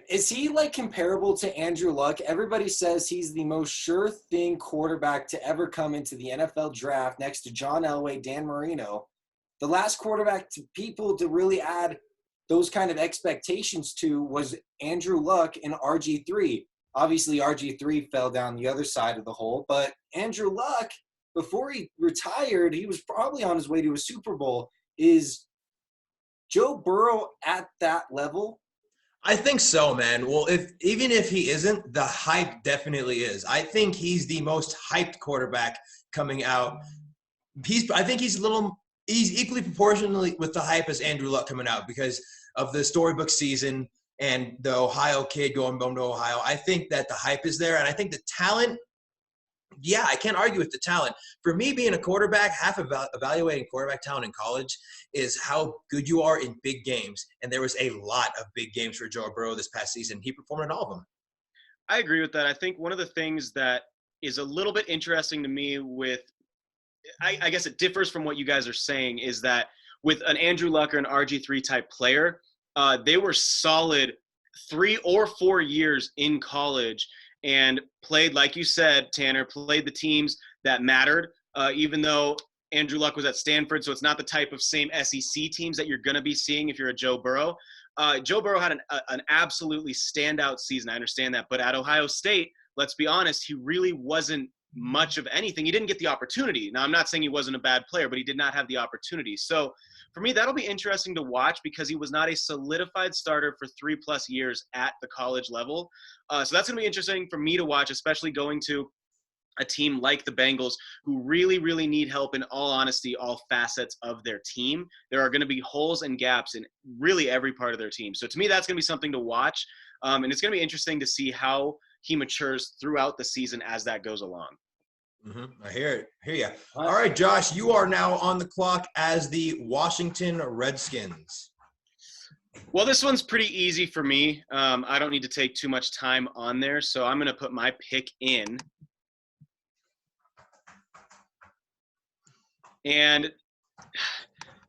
Is he like comparable to Andrew Luck? Everybody says he's the most sure thing quarterback to ever come into the NFL draft next to John Elway, Dan Marino. The last quarterback to people to really add those kind of expectations to was Andrew Luck and RG3. Obviously, RG3 fell down the other side of the hole, but Andrew Luck, before he retired, he was probably on his way to a Super Bowl. Is Joe Burrow at that level? I think so, man. Well, even if he isn't, the hype definitely is. I think he's the most hyped quarterback coming out. I think he's equally proportionally with the hype as Andrew Luck coming out because of the storybook season and the Ohio kid going to Ohio. I think that the hype is there, and I think the talent. Yeah, I can't argue with the talent. For me, being a quarterback, half of evaluating quarterback talent in college is how good you are in big games. And there was a lot of big games for Joe Burrow this past season. He performed in all of them. I agree with that. I think one of the things that is a little bit interesting to me with, I guess it differs from what you guys are saying, is that with an Andrew Luck or an RG3 type player, they were solid 3 or 4 years in college and played, like you said, Tanner, played the teams that mattered, even though Andrew Luck was at Stanford, so it's not the type of same SEC teams that you're going to be seeing if you're a Joe Burrow. Joe Burrow had an absolutely standout season. I understand that. But at Ohio State, let's be honest, he really wasn't much of anything. He didn't get the opportunity. Now, I'm not saying he wasn't a bad player, but he did not have the opportunity. So for me, that'll be interesting to watch because he was not a solidified starter for 3+ years at the college level. So that's going to be interesting for me to watch, especially going to a team like the Bengals who really, really need help in all honesty, all facets of their team. There are going to be holes and gaps in really every part of their team. So to me, that's going to be something to watch. And it's going to be interesting to see how he matures throughout the season as that goes along. I hear you. All right, Josh, you are now on the clock as the Washington Redskins. Well, this one's pretty easy for me. I don't need to take too much time on there, so I'm going to put my pick in. And,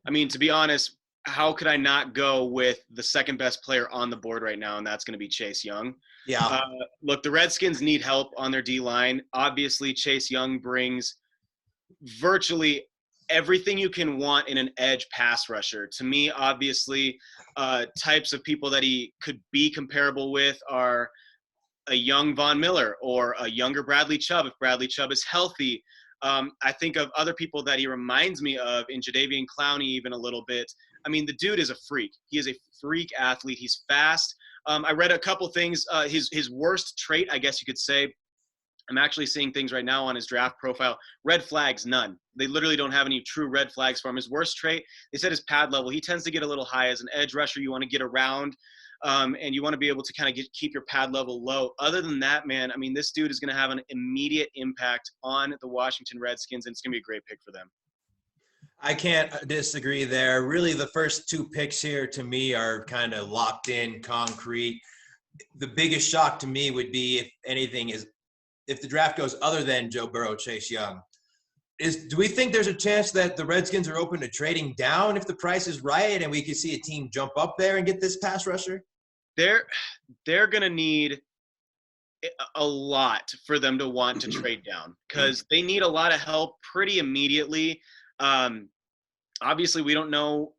I mean, to be honest, how could I not go with the second best player on the board right now, and that's going to be Chase Young. Yeah. Look, the Redskins need help on their D-line. Obviously, Chase Young brings virtually everything you can want in an edge pass rusher. To me, obviously, types of people that he could be comparable with are a young Von Miller or a younger Bradley Chubb if Bradley Chubb is healthy. I think of other people that he reminds me of in Jadeveon Clowney even a little bit. I mean, the dude is a freak. He is a freak athlete. He's fast. I read a couple things. His worst trait, I guess you could say, I'm actually seeing things right now on his draft profile. Red flags, none. They literally don't have any true red flags for him. His worst trait, they said his pad level. He tends to get a little high as an edge rusher. You want to get around, and you want to be able to kind of keep your pad level low. Other than that, man, I mean, this dude is going to have an immediate impact on the Washington Redskins, and it's going to be a great pick for them. I can't disagree there. Really, the first two picks here to me are kind of locked in, concrete. The biggest shock to me would be, if anything, is if the draft goes other than Joe Burrow, Chase Young. Do we think there's a chance that the Redskins are open to trading down if the price is right and we could see a team jump up there and get this pass rusher? They're going to need a lot for them to want to trade down because they need a lot of help pretty immediately. Obviously, we don't know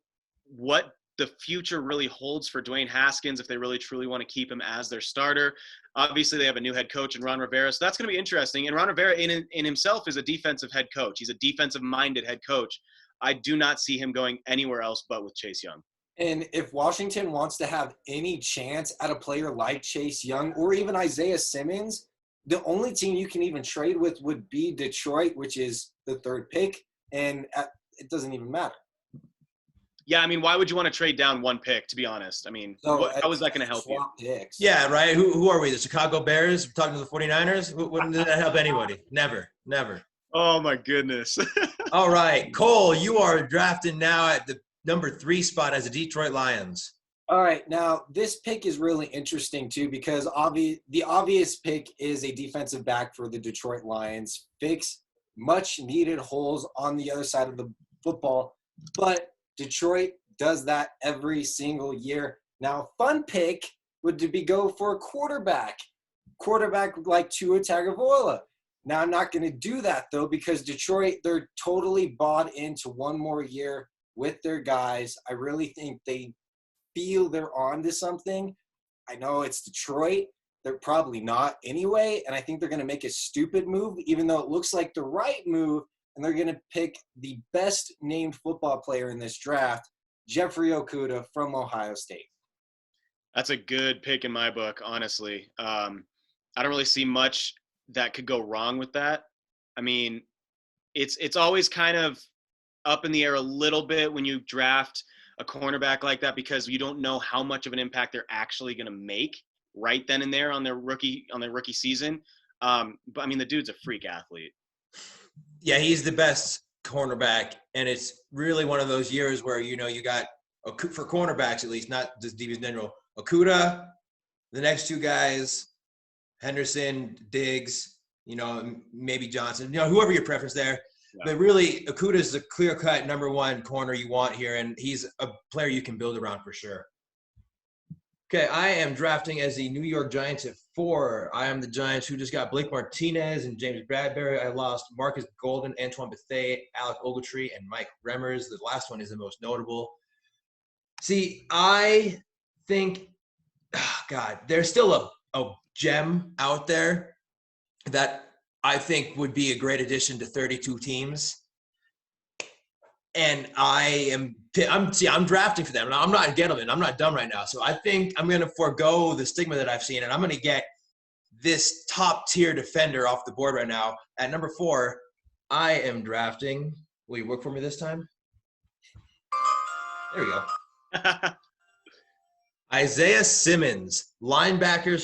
what the future really holds for Dwayne Haskins if they really truly want to keep him as their starter. Obviously, they have a new head coach in Ron Rivera, so that's going to be interesting. And Ron Rivera in himself is a defensive head coach. He's a defensive-minded head coach. I do not see him going anywhere else but with Chase Young. And if Washington wants to have any chance at a player like Chase Young or even Isaiah Simmons, the only team you can even trade with would be Detroit, which is the third pick, and it doesn't even matter. Yeah, I mean, why would you want to trade down one pick, to be honest? I mean, how is that going to help you? Picks. Yeah, right. Who are we? The Chicago Bears? We're talking to the 49ers? Wouldn't that help anybody? Never. Oh, my goodness. All right. Cole, you are drafting now at the number 3 spot as the Detroit Lions. All right. Now, this pick is really interesting, too, because the obvious pick is a defensive back for the Detroit Lions. Fix much-needed holes on the other side of the football, but Detroit does that every single year. Now, fun pick, would be go for a quarterback like Tua Tagovailoa. Now, I'm not going to do that, though, because Detroit, they're totally bought into one more year with their guys. I really think they feel they're on to something. I know it's Detroit. They're probably not anyway, and I think they're going to make a stupid move, even though it looks like the right move, and they're going to pick the best named football player in this draft, Jeffrey Okudah from Ohio State. That's a good pick in my book, honestly. I don't really see much that could go wrong with that. I mean, it's always kind of up in the air a little bit when you draft a cornerback like that, because you don't know how much of an impact they're actually going to make right then and there on their rookie season. But I mean, the dude's a freak athlete. Yeah, he's the best cornerback, and it's really one of those years where, you got, for cornerbacks at least, not just DBs in general, Okudah, the next two guys, Henderson, Diggs, maybe Johnson, whoever your preference there. Yeah. But really, Okudah is the clear-cut number one corner you want here, and he's a player you can build around for sure. Okay, I am drafting as the New York Giants at 4. I am the Giants who just got Blake Martinez and James Bradbury. I lost Marcus Golden, Antoine Bethea, Alec Ogletree, and Mike Remmers. The last one is the most notable. See, I think, there's still a gem out there that I think would be a great addition to 32 teams. And I'm drafting for them. And I'm not a gentleman. I'm not dumb right now. So I think I'm going to forego the stigma that I've seen, and I'm going to get this top-tier defender off the board right now. At number 4, I am drafting. Will you work for me this time? There we go. Isaiah Simmons, linebacker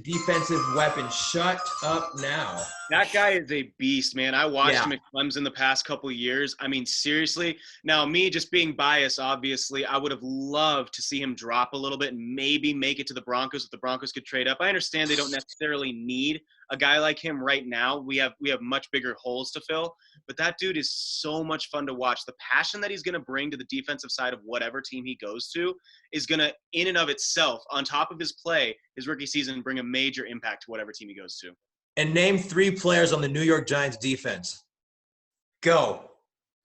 / defensive weapon. Shut up now. That guy is a beast, man. I watched him at Clemson the past couple of years. I mean, seriously. Now, me just being biased, obviously, I would have loved to see him drop a little bit and maybe make it to the Broncos if the Broncos could trade up. I understand they don't necessarily need a guy like him right now. We have much bigger holes to fill. But that dude is so much fun to watch. The passion that he's going to bring to the defensive side of whatever team he goes to is going to, in and of itself, on top of his play, his rookie season, bring a major impact to whatever team he goes to. And name 3 players on the New York Giants defense. Go.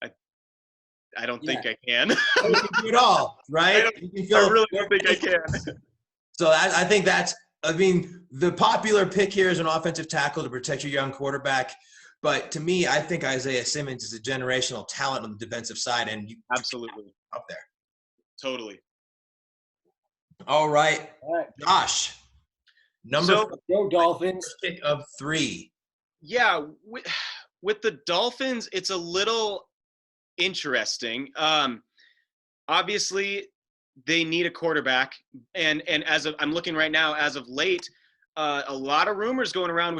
I don't think I can. You can do it all, right? I really don't think I can. So I think the popular pick here is an offensive tackle to protect your young quarterback. But to me, I think Isaiah Simmons is a generational talent on the defensive side. And absolutely up there. Totally. All right. Josh. Go Dolphins. Pick of 3. Yeah, with the Dolphins, it's a little interesting. Obviously, they need a quarterback, and I'm looking right now, as of late, a lot of rumors going around,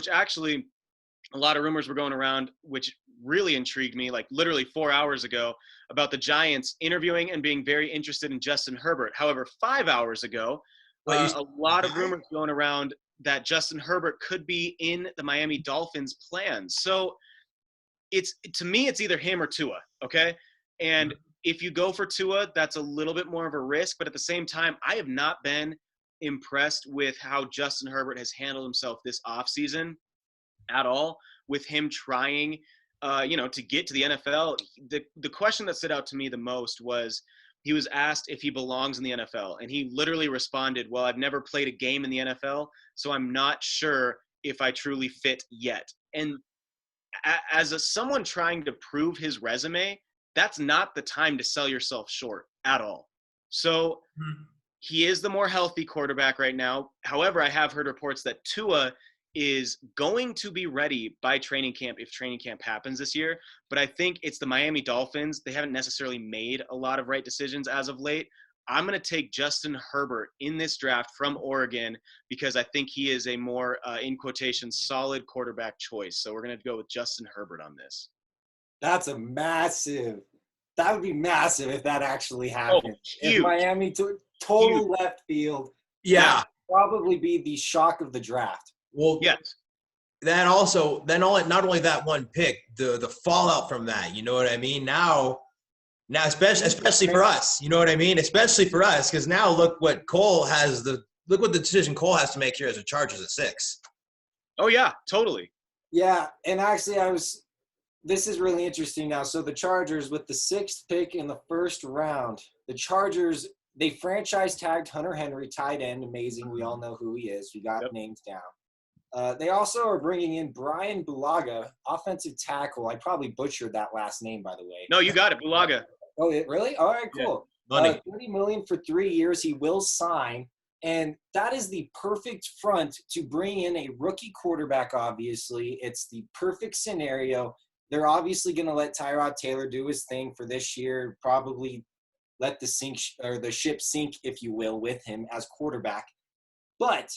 which really intrigued me, like literally 4 hours ago, about the Giants interviewing and being very interested in Justin Herbert. However, 5 hours ago, a lot of rumors going around that Justin Herbert could be in the Miami Dolphins' plans. So to me, it's either him or Tua, okay? And if you go for Tua, that's a little bit more of a risk. But at the same time, I have not been impressed with how Justin Herbert has handled himself this offseason at all, with him trying to get to the NFL. The question that stood out to me the most was, he was asked if he belongs in the NFL, and he literally responded, well, I've never played a game in the NFL, so I'm not sure if I truly fit yet. And as someone trying to prove his resume, that's not the time to sell yourself short at all. So he is the more healthy quarterback right now. However, I have heard reports that Tua is going to be ready by training camp if training camp happens this year. But I think it's the Miami Dolphins. They haven't necessarily made a lot of right decisions as of late. I'm going to take Justin Herbert in this draft from Oregon because I think he is a more, in quotations, solid quarterback choice. So we're going to go with Justin Herbert on this. That would be massive if that actually happened. If Miami took total left field, that would probably be the shock of the draft. Well, yes. That also, not only that one pick, the fallout from that, you know what I mean? Now, especially for us, you know what I mean? Especially for us, because now look what Cole has look what the decision Cole has to make here as a Chargers at 6. Oh yeah, totally. Yeah, and actually this is really interesting now. So the Chargers, with the 6th pick in the first round, the Chargers, they franchise tagged Hunter Henry, tight end. Amazing. We all know who he is. We got names down. They also are bringing in Brian Bulaga, offensive tackle. I probably butchered that last name, by the way. No, you got it, Bulaga. Oh, really? All right, cool. Money. $30 million for 3 years. He will sign. And that is the perfect front to bring in a rookie quarterback, obviously. It's the perfect scenario. They're obviously going to let Tyrod Taylor do his thing for this year, probably let the ship sink, if you will, with him as quarterback. But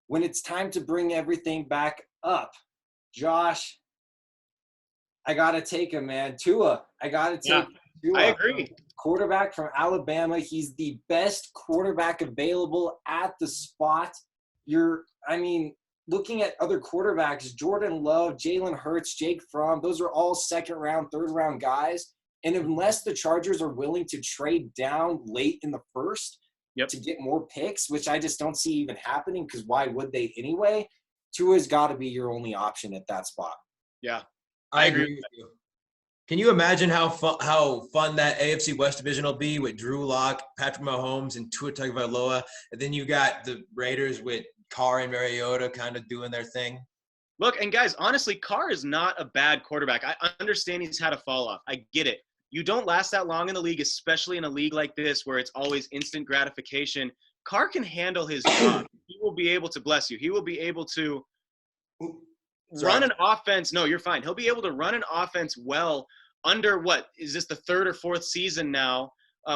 when it's time to bring everything back up, Josh, I got to take him, man. Tua. I got to take Tua. I agree. Quarterback from Alabama. He's the best quarterback available at the spot. Looking at other quarterbacks, Jordan Love, Jalen Hurts, Jake Fromm, those are all 2nd round, 3rd round guys. And unless the Chargers are willing to trade down late in the 1st to get more picks, which I just don't see even happening, because why would they anyway? Tua's got to be your only option at that spot. Yeah, I agree with you. Can you imagine how fun that AFC West division will be with Drew Lock, Patrick Mahomes, and Tua Tagovailoa, and then you got the Raiders with Carr and Mariota kind of doing their thing? Look, and guys, honestly, Carr is not a bad quarterback. I understand he's had a fall off. I get it. You don't last that long in the league, especially in a league like this where it's always instant gratification. Carr can handle his job. He will be able to, bless you, he will be able to run an offense. No, you're fine. He'll be able to run an offense well under what is this, the 3rd or 4th season now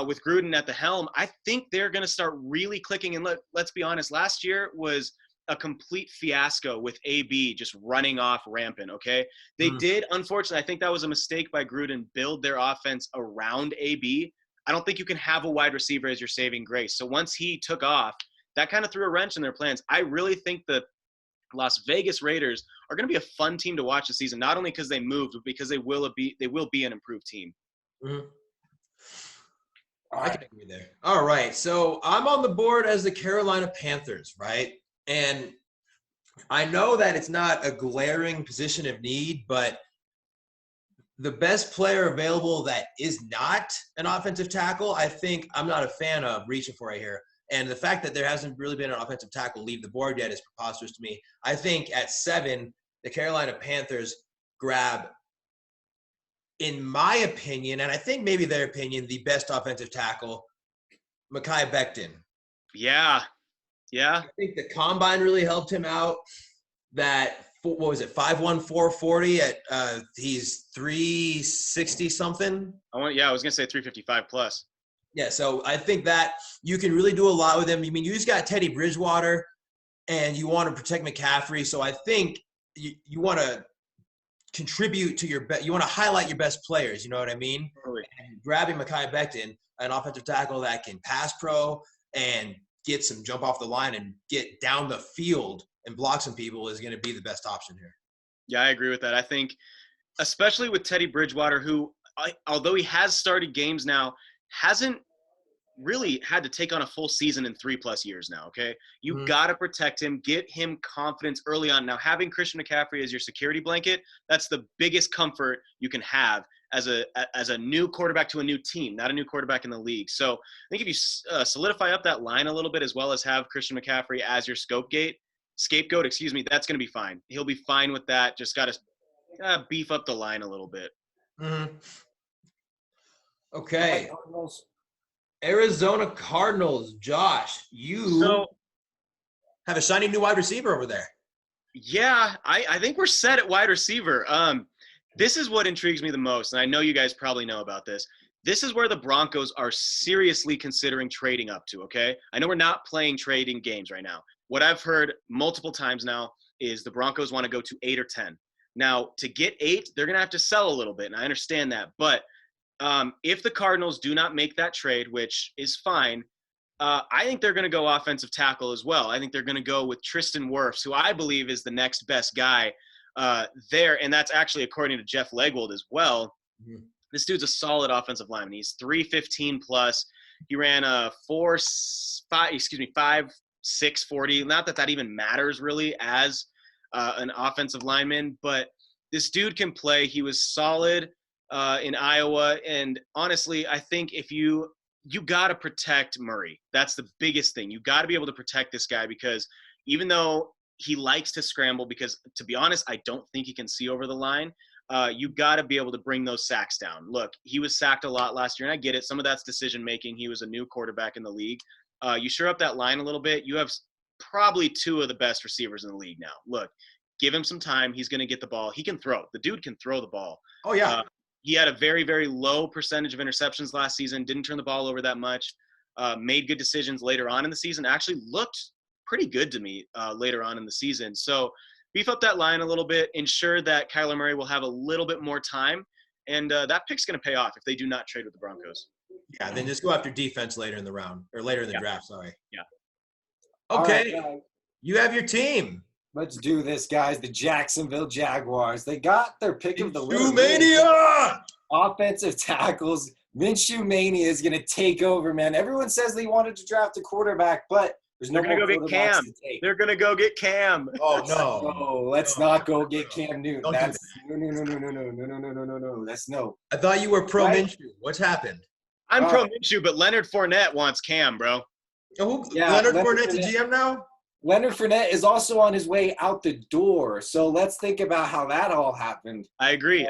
with Gruden at the helm. I think they're going to start really clicking. And let's be honest, last year was a complete fiasco with AB just running off rampant, okay? They did, unfortunately, I think that was a mistake by Gruden, build their offense around AB. I don't think you can have a wide receiver as your saving grace. So once he took off, that kind of threw a wrench in their plans. I really think the Las Vegas Raiders are going to be a fun team to watch this season, not only because they moved, but because they will be an improved team. Mm-hmm. I can agree there. All right, so I'm on the board as the Carolina Panthers, right? And I know that it's not a glaring position of need, but the best player available that is not an offensive tackle, I think I'm not a fan of reaching for right here. And the fact that there hasn't really been an offensive tackle leave the board yet is preposterous to me. I think at 7, the Carolina Panthers grab, in my opinion, and I think maybe their opinion, the best offensive tackle, Mekhi Becton. Yeah. I think the combine really helped him out. That, what was it, 5'1", 440 at he's 360 something. I was going to say 355 plus. Yeah, so I think that you can really do a lot with him. I mean, you just got Teddy Bridgewater, and you want to protect McCaffrey. So I think you want to contribute to you want to highlight your best players. You know what I mean? Really. And grabbing Mekhi Becton, an offensive tackle that can pass pro and get some jump off the line and get down the field and block some people, is going to be the best option here. Yeah, I agree with that. I think, especially with Teddy Bridgewater, who, although he has started games now, hasn't really had to take on a full season in 3+ years now, okay? You got to protect him, get him confidence early on. Now, having Christian McCaffrey as your security blanket, that's the biggest comfort you can have as a new quarterback to a new team, not a new quarterback in the league. So I think if you solidify up that line a little bit, as well as have Christian McCaffrey as your scapegoat, that's going to be fine. He'll be fine with that. Just got to beef up the line a little bit. Mm-hmm. Okay. Arizona Cardinals. Josh, you have a shiny new wide receiver over there. Yeah, I think we're set at wide receiver. This is what intrigues me the most, and I know you guys probably know about this. This is where the Broncos are seriously considering trading up to, okay? I know we're not playing trading games right now. What I've heard multiple times now is the Broncos want to go to 8 or 10. Now, to get 8, they're going to have to sell a little bit, and I understand that. But if the Cardinals do not make that trade, which is fine, I think they're going to go offensive tackle as well. I think they're going to go with Tristan Wirfs, who I believe is the next best guy there. And that's actually according to Jeff Legwold as well. Mm-hmm. This dude's a solid offensive lineman. He's 315 plus. He ran a 5 6'40". Not that even matters really as an offensive lineman, but this dude can play. He was solid in Iowa. And honestly, I think if you got to protect Murray. That's the biggest thing. You got to be able to protect this guy, because even though he likes to scramble, because to be honest, I don't think he can see over the line, you got to be able to bring those sacks down. Look, he was sacked a lot last year, and I get it. Some of that's decision making. He was a new quarterback in the league. You shore up that line a little bit. You have probably two of the best receivers in the league now. Look, give him some time. He's going to get the ball. He can throw. The dude can throw the ball. Oh, yeah. He had a very, very low percentage of interceptions last season, didn't turn the ball over that much, made good decisions later on in the season, actually looked pretty good to me later on in the season. So beef up that line a little bit, ensure that Kyler Murray will have a little bit more time, and that pick's going to pay off if they do not trade with the Broncos. Yeah, then just go after defense later in the round, or later in the draft, sorry. Yeah. Okay, right, you have your team. Let's do this, guys. The Jacksonville Jaguars. They got their pick of the litter. Mania! Offensive tackles. Minshew Mania is going to take over, man. Everyone says they wanted to draft a quarterback, but there's no They're more going to go get Cam. They're going to go get Cam. Oh, no. Let's not go get Cam Newton. That's no. That's no. I thought you were pro Minshew. What's happened? I'm pro Minshew, but Leonard Fournette wants Cam, bro. Oh, yeah, Leonard Fournette's a GM now? Leonard Fournette is also on his way out the door. So let's think about how that all happened. I agree.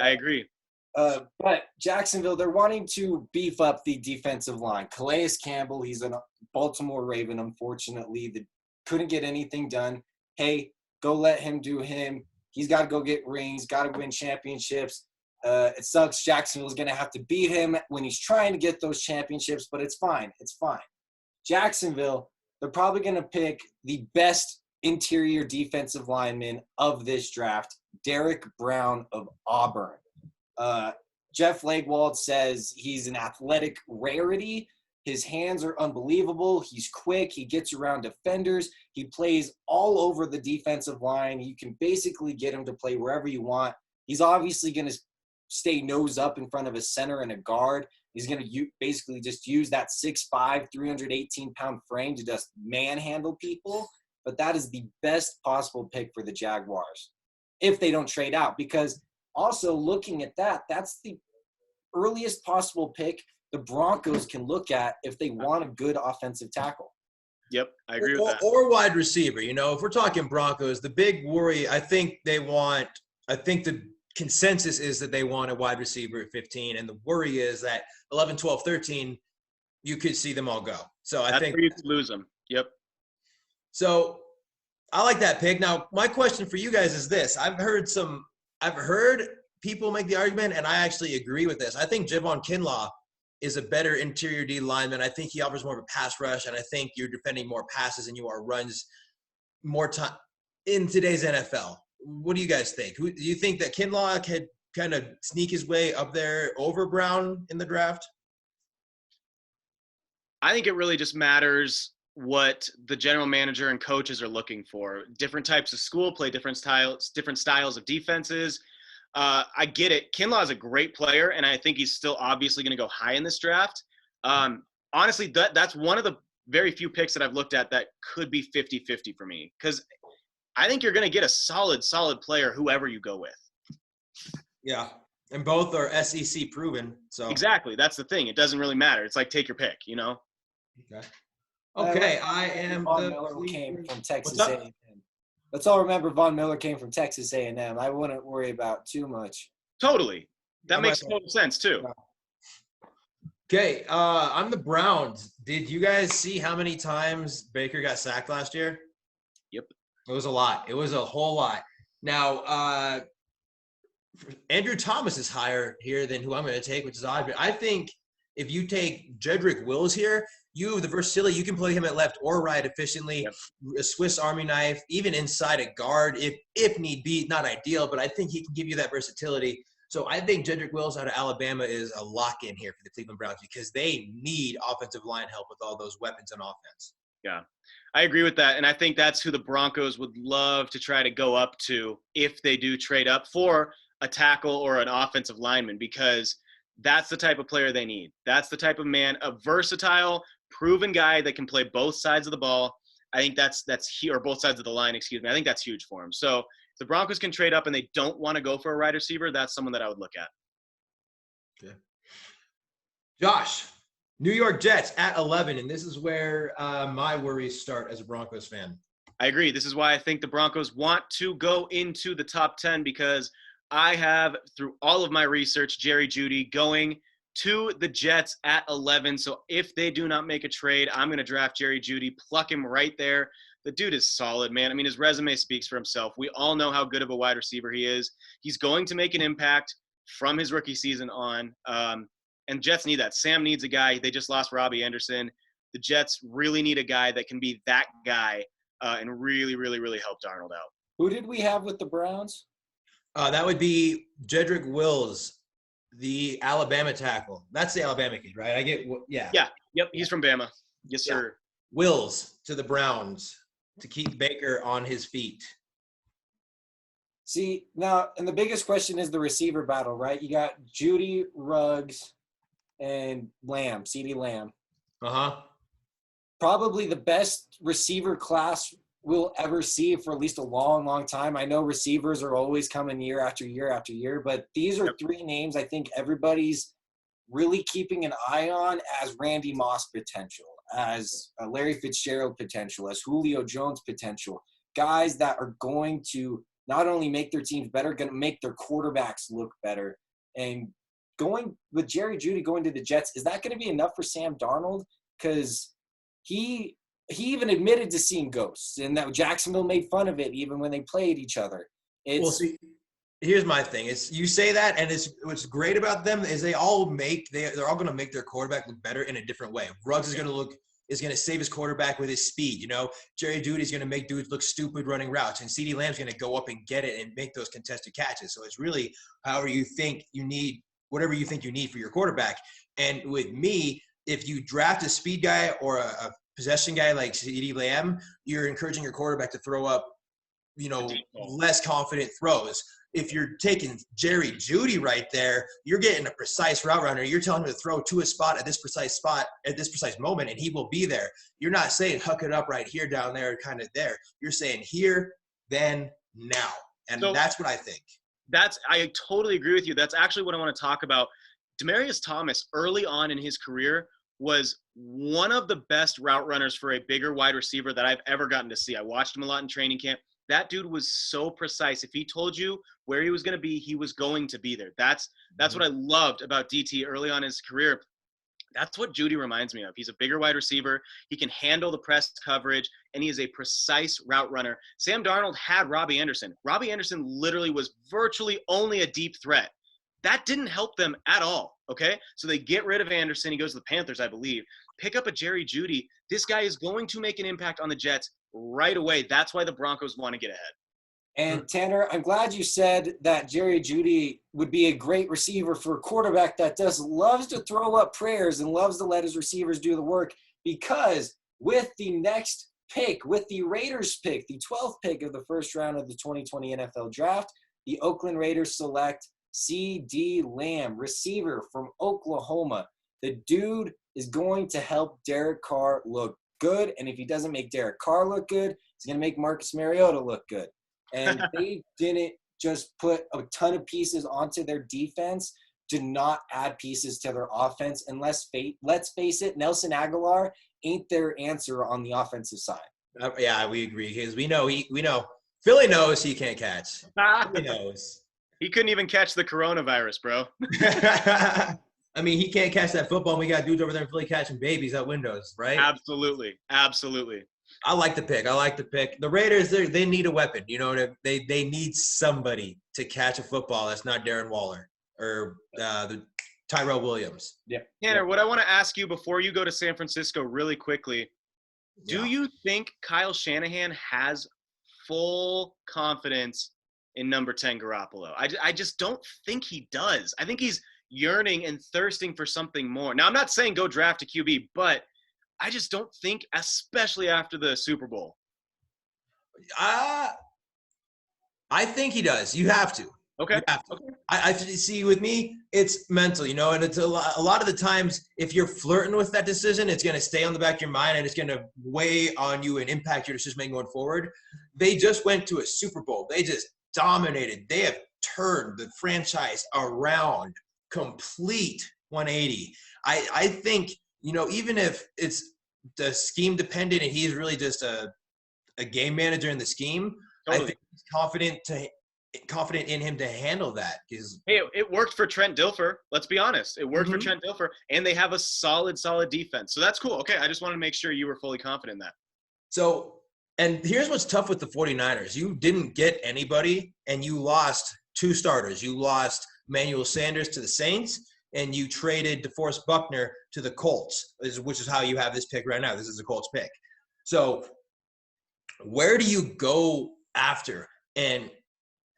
But Jacksonville, they're wanting to beef up the defensive line. Calais Campbell, he's a Baltimore Raven, unfortunately. That couldn't get anything done. Hey, go let him do him. He's got to go get rings, got to win championships. It sucks. Jacksonville's going to have to beat him when he's trying to get those championships, but it's fine. It's fine. Jacksonville, they're probably going to pick the best interior defensive lineman of this draft, Derek Brown of Auburn. Jeff Legwald says he's an athletic rarity. His hands are unbelievable. He's quick. He gets around defenders. He plays all over the defensive line. You can basically get him to play wherever you want. He's obviously going to stay nose up in front of a center and a guard. He's going to basically just use that 6'5", 318-pound frame to just manhandle people. But that is the best possible pick for the Jaguars if they don't trade out. Because also looking at that, that's the earliest possible pick the Broncos can look at if they want a good offensive tackle. Yep, I agree with that. Or wide receiver. You know, if we're talking Broncos, the big worry, I think the consensus is that they want a wide receiver at 15, and the worry is that 11, 12, 13, you could see them all go. So I think where you could lose them. Yep. So I like that pick. Now, my question for you guys is this. I've heard people make the argument, and I actually agree with this. I think Javon Kinlaw is a better interior D lineman. I think he offers more of a pass rush, and I think you're defending more passes than you are runs more time in today's NFL. What do you guys think? Do you think that Kinlaw could kind of sneak his way up there over Brown in the draft? I think it really just matters what the general manager and coaches are looking for. Different types of school play different styles of defenses. I get it. Kinlaw is a great player, and I think he's still obviously going to go high in this draft. Honestly, that's one of the very few picks that I've looked at that could be 50-50 for me, because I think you're going to get a solid player whoever you go with. Yeah, and both are SEC proven. So exactly, that's the thing. It doesn't really matter. It's like take your pick, you know. Okay, I am. Von Miller came from Texas A&M. Let's all remember Von Miller came from Texas A&M. I wouldn't worry about too much. Totally, that makes total sense too. Okay, I'm the Browns. Did you guys see how many times Baker got sacked last year? Yep. It was a lot. It was a whole lot. Now, Andrew Thomas is higher here than who I'm going to take, which is odd. But I think if you take Jedrick Wills here, you have the versatility. You can play him at left or right efficiently. Yep. A Swiss Army knife, even inside a guard if need be. Not ideal, but I think he can give you that versatility. So I think Jedrick Wills out of Alabama is a lock-in here for the Cleveland Browns because they need offensive line help with all those weapons on offense. Yeah, I agree with that. And I think that's who the Broncos would love to try to go up to if they do trade up for a tackle or an offensive lineman, because that's the type of player they need. That's the type of man, a versatile, proven guy that can play both sides of the ball. I think that's or both sides of the line, excuse me. I think that's huge for him. So if the Broncos can trade up and they don't want to go for a wide receiver, that's someone that I would look at. Okay. Josh, New York Jets at 11, and this is where my worries start as a Broncos fan. I agree. This is why I think the Broncos want to go into the top 10, because I have, through all of my research, Jerry Jeudy going to the Jets at 11. So if they do not make a trade, I'm going to draft Jerry Jeudy, pluck him right there. The dude is solid, man. I mean, his resume speaks for himself. We all know how good of a wide receiver he is. He's going to make an impact from his rookie season on. And Jets need that. Sam needs a guy. They just lost Robbie Anderson. The Jets really need a guy that can be that guy and really, really, really help Darnold out. Who did we have with the Browns? That would be Jedrick Wills, the Alabama tackle. That's the Alabama kid, right? Yeah. Yeah. Yep. He's from Bama. Yes, sir. Yeah. Wills to the Browns to keep Baker on his feet. See, now, and the biggest question is the receiver battle, right? You got Jeudy, Ruggs, and Lamb, CeeDee Lamb. Uh-huh. Probably the best receiver class we'll ever see for at least a long, long time. I know receivers are always coming year after year after year, but these are three names I think everybody's really keeping an eye on as Randy Moss potential, as Larry Fitzgerald potential, as Julio Jones potential. Guys that are going to not only make their teams better, going to make their quarterbacks look better. And going with Jerry Jeudy going to the Jets, is that going to be enough for Sam Darnold? Because he even admitted to seeing ghosts, and that Jacksonville made fun of it even when they played each other. Well, see, here's my thing. You say that, and what's great about them is they're all going to make their quarterback look better in a different way. Ruggs is going to save his quarterback with his speed. You know, Jerry Jeudy is going to make dudes look stupid running routes, and CeeDee Lamb's going to go up and get it and make those contested catches. So it's really whatever you think you need for your quarterback. And with me, if you draft a speed guy or a possession guy like CeeDee Lamb, you're encouraging your quarterback to throw up, less confident throws. If you're taking Jerry Jeudy right there, you're getting a precise route runner. You're telling him to throw to a spot at this precise moment, and he will be there. You're not saying huck it up right here, down there, kind of there. You're saying here, then, now. And that's what I think. I totally agree with you. That's actually what I want to talk about. Demaryius Thomas, early on in his career, was one of the best route runners for a bigger wide receiver that I've ever gotten to see. I watched him a lot in training camp. That dude was so precise. If he told you where he was going to be, he was going to be there. That's what I loved about DT early on in his career. That's what Jeudy reminds me of. He's a bigger wide receiver. He can handle the press coverage, and he is a precise route runner. Sam Darnold had Robbie Anderson. Robbie Anderson literally was virtually only a deep threat. That didn't help them at all, okay? So they get rid of Anderson. He goes to the Panthers, I believe. Pick up a Jerry Jeudy. This guy is going to make an impact on the Jets right away. That's why the Broncos want to get ahead. And Tanner, I'm glad you said that Jerry Jeudy would be a great receiver for a quarterback that loves to throw up prayers and loves to let his receivers do the work, because with the next pick, with the Raiders pick, the 12th pick of the first round of the 2020 NFL Draft, the Oakland Raiders select CeeDee Lamb, receiver from Oklahoma. The dude is going to help Derek Carr look good, and if he doesn't make Derek Carr look good, he's going to make Marcus Mariota look good. And they didn't just put a ton of pieces onto their defense to not add pieces to their offense. And let's face it, Nelson Aguilar ain't their answer on the offensive side. Yeah, we agree, because we know Philly knows he can't catch. He knows. He couldn't even catch the coronavirus, bro. I mean, he can't catch that football, and we got dudes over there in Philly catching babies out windows, right? Absolutely. I like the pick. The Raiders, they need a weapon. You know, they need somebody to catch a football that's not Darren Waller or the Tyrell Williams. Yeah. Tanner, what I want to ask you before you go to San Francisco really quickly, do you think Kyle Shanahan has full confidence in number 10 Garoppolo? I just don't think he does. I think he's yearning and thirsting for something more. Now, I'm not saying go draft a QB, but I just don't think, especially after the Super Bowl. I think he does. You have to. Okay. You have to. Okay. I see with me, it's mental, and it's a lot of the times if you're flirting with that decision, it's going to stay on the back of your mind and it's going to weigh on you and impact your decision making going forward. They just went to a Super Bowl. They just dominated. They have turned the franchise around, complete 180. I think, even if it's the scheme dependent and he's really just a game manager in the scheme, Totally. I think he's confident in him to handle that. Hey, it worked for Trent Dilfer. Let's be honest. It worked for Mhm. Trent Dilfer, and they have a solid defense. So that's cool. Okay, I just wanted to make sure you were fully confident in that. So, and here's what's tough with the 49ers. You didn't get anybody, and you lost 2 starters. You lost Manuel Sanders to the Saints, and you traded DeForest Buckner to the Colts, which is how you have this pick right now. This is a Colts pick. So where do you go after? And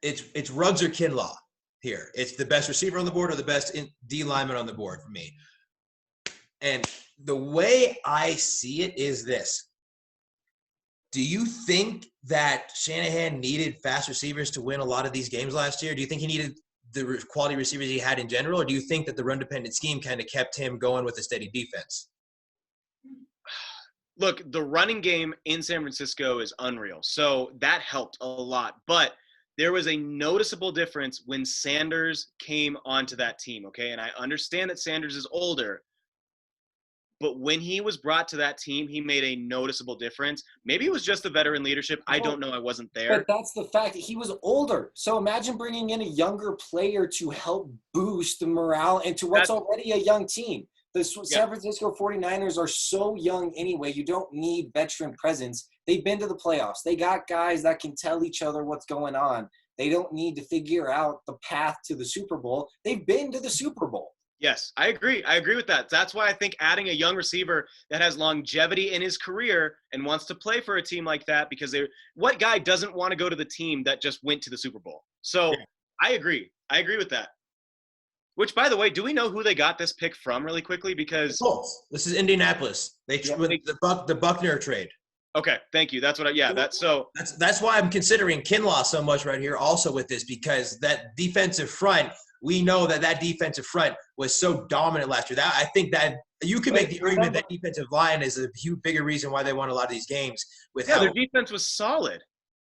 it's Ruggs or Kinlaw here. It's the best receiver on the board or the best D lineman on the board for me. And the way I see it is this. Do you think that Shanahan needed fast receivers to win a lot of these games last year? Do you think he needed the quality receivers he had in general? Or do you think that the run-dependent scheme kind of kept him going with a steady defense? Look, the running game in San Francisco is unreal. So that helped a lot. But there was a noticeable difference when Sanders came onto that team, okay? And I understand that Sanders is older, but when he was brought to that team, he made a noticeable difference. Maybe it was just the veteran leadership. I don't know. I wasn't there. But that's the fact that he was older. So imagine bringing in a younger player to help boost the morale into what's already a young team. The San Francisco 49ers are so young anyway. You don't need veteran presence. They've been to the playoffs. They got guys that can tell each other what's going on. They don't need to figure out the path to the Super Bowl. They've been to the Super Bowl. Yes, I agree. I agree with that. That's why I think adding a young receiver that has longevity in his career and wants to play for a team like that, because what guy doesn't want to go to the team that just went to the Super Bowl? So I agree. I agree with that. Which, by the way, do we know who they got this pick from really quickly? Because this is Indianapolis. The Buckner trade. Okay, thank you. That's what that's why I'm considering Kinlaw so much right here also with this, because that defensive front, we know that defensive front was so dominant last year. That I think that you can make the argument that defensive line is a huge bigger reason why they won a lot of these games. Their defense was solid.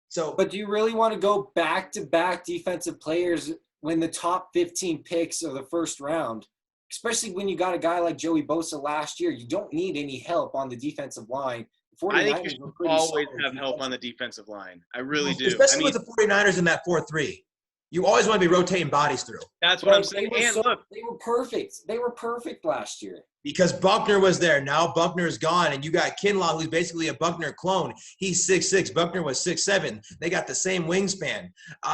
So, but do you really want to go back-to-back defensive players when the top 15 picks are the first round, especially when you got a guy like Joey Bosa last year? You don't need any help on the defensive line. I think you should always have help on the defensive line. I really do. Especially with the 49ers in that 4-3. You always want to be rotating bodies through. That's what I'm saying. And look, they were perfect. They were perfect last year. Because Buckner was there. Now Buckner is gone, and you got Kinlaw, who's basically a Buckner clone. He's 6'6". Buckner was 6'7". They got the same wingspan.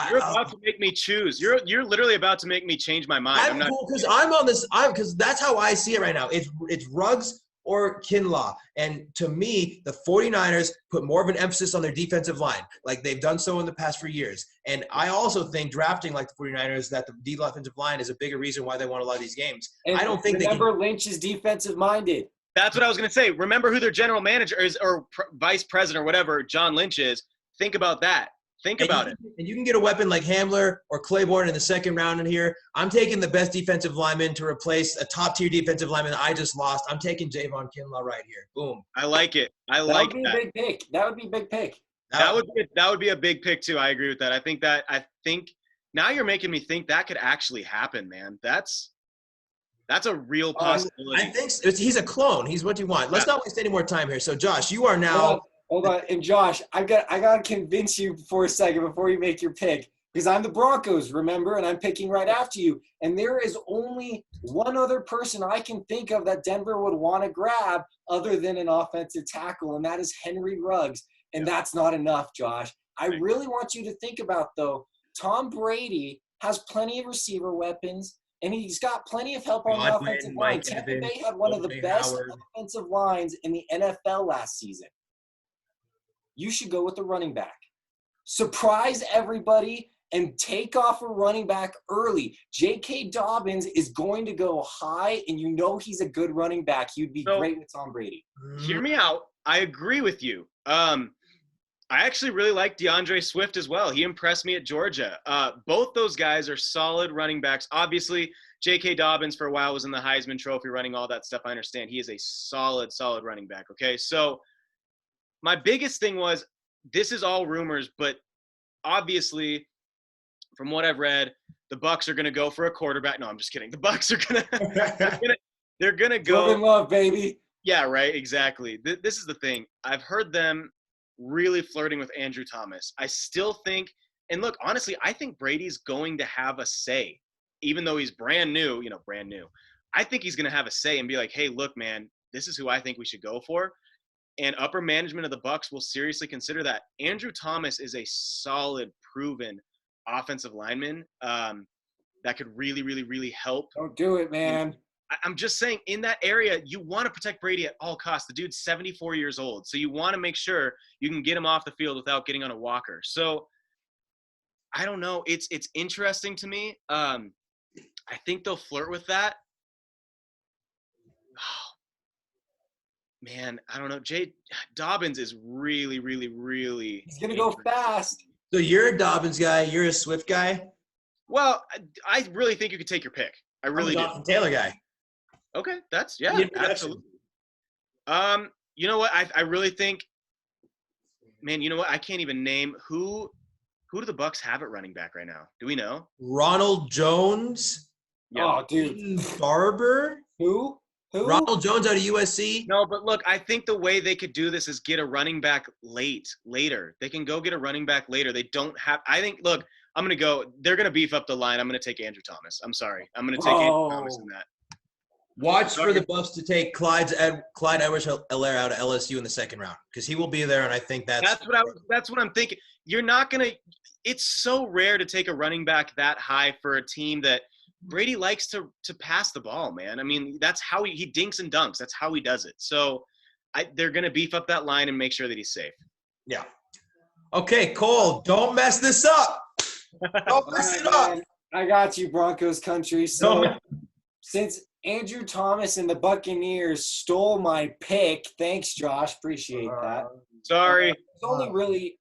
You're about to make me choose. You're literally about to make me change my mind. I'm cool because I'm on this. Because that's how I see it right now. It's Ruggs or Kinlaw. And to me, the 49ers put more of an emphasis on their defensive line, like they've done so in the past 4 years. And I also think drafting like the 49ers, that the defensive line is a bigger reason why they won a lot of these games. And I don't think Lynch is defensive minded. That's what I was going to say. Remember who their general manager is, or vice president or whatever John Lynch is. Think about that. Think about it. And you can get a weapon like Hamler or Claiborne in the second round in here. I'm taking the best defensive lineman to replace a top-tier defensive lineman that I just lost. I'm taking Javon Kinlaw right here. Boom. I like it. That would be a big pick. That would be a big pick. That would be a big pick too. I agree with that. I think now you're making me think that could actually happen, man. That's a real possibility. I think so. He's a clone. He's what you want. Let's not waste any more time here. So, Josh, you are now – Hold on. And Josh, I got to convince you for a second before you make your pick, because I'm the Broncos, remember, and I'm picking right after you. And there is only one other person I can think of that Denver would want to grab other than an offensive tackle, and that is Henry Ruggs. And that's not enough, Josh. I really want you to think about, though, Tom Brady has plenty of receiver weapons, and he's got plenty of help on the offensive line. Tampa Bay had one of the best offensive lines in the NFL last season. You should go with the running back. Surprise everybody and take off a running back early. J.K. Dobbins is going to go high, and you know he's a good running back. He'd be great with Tom Brady. Hear me out. I agree with you. I actually really like DeAndre Swift as well. He impressed me at Georgia. Both those guys are solid running backs. Obviously, J.K. Dobbins for a while was in the Heisman Trophy running, all that stuff. I understand. He is a solid running back, okay? So my biggest thing was this is all rumors, but obviously from what I've read, the Bucs are going to go for a quarterback. No, I'm just kidding. The Bucs are going to they're going to go. Jordan Love, baby. Yeah, right, exactly. This is the thing. I've heard them really flirting with Andrew Thomas. I still think, and look, honestly, I think Brady's going to have a say, even though he's brand new. I think he's going to have a say and be like, hey, look, man, this is who I think we should go for. And upper management of the Bucs will seriously consider that. Andrew Thomas is a solid, proven offensive lineman that could really, really, really help. Don't do it, man. I'm just saying, in that area, you want to protect Brady at all costs. The dude's 74 years old, so you want to make sure you can get him off the field without getting on a walker. So I don't know. It's interesting to me. I think they'll flirt with that. Oh, man, I don't know. Dobbins is really, really, really. He's gonna go fast. So you're a Dobbins guy. You're a Swift guy. Well, I really think you could take your pick. I really do. I'm a Taylor guy. Okay, that's absolutely. You know what? I really think, man. You know what? I can't even name who do the Bucs have at running back right now. Do we know? Ronald Jones. Yeah. Oh, dude. Barber. Who? Ronald Jones out of USC. No, but look, I think the way they could do this is get a running back later. They can go get a running back later. They don't have. I think. Look, I'm gonna go. They're gonna beef up the line. I'm gonna take Andrew Thomas. I'm sorry. I'm gonna take Andrew Thomas in that. Watch for the Bucs to take Clyde Edwards-Helaire out of LSU in the second round because he will be there, and I think that's what I'm thinking. You're not gonna. It's so rare to take a running back that high for a team that Brady likes to pass the ball, man. I mean, that's how he dinks and dunks. That's how he does it. So they're gonna beef up that line and make sure that he's safe. Yeah. Okay, Cole, don't mess this up. Don't mess it up. Man. I got you, Broncos country. So since Andrew Thomas and the Buccaneers stole my pick, thanks, Josh. Appreciate that. Sorry. There's only really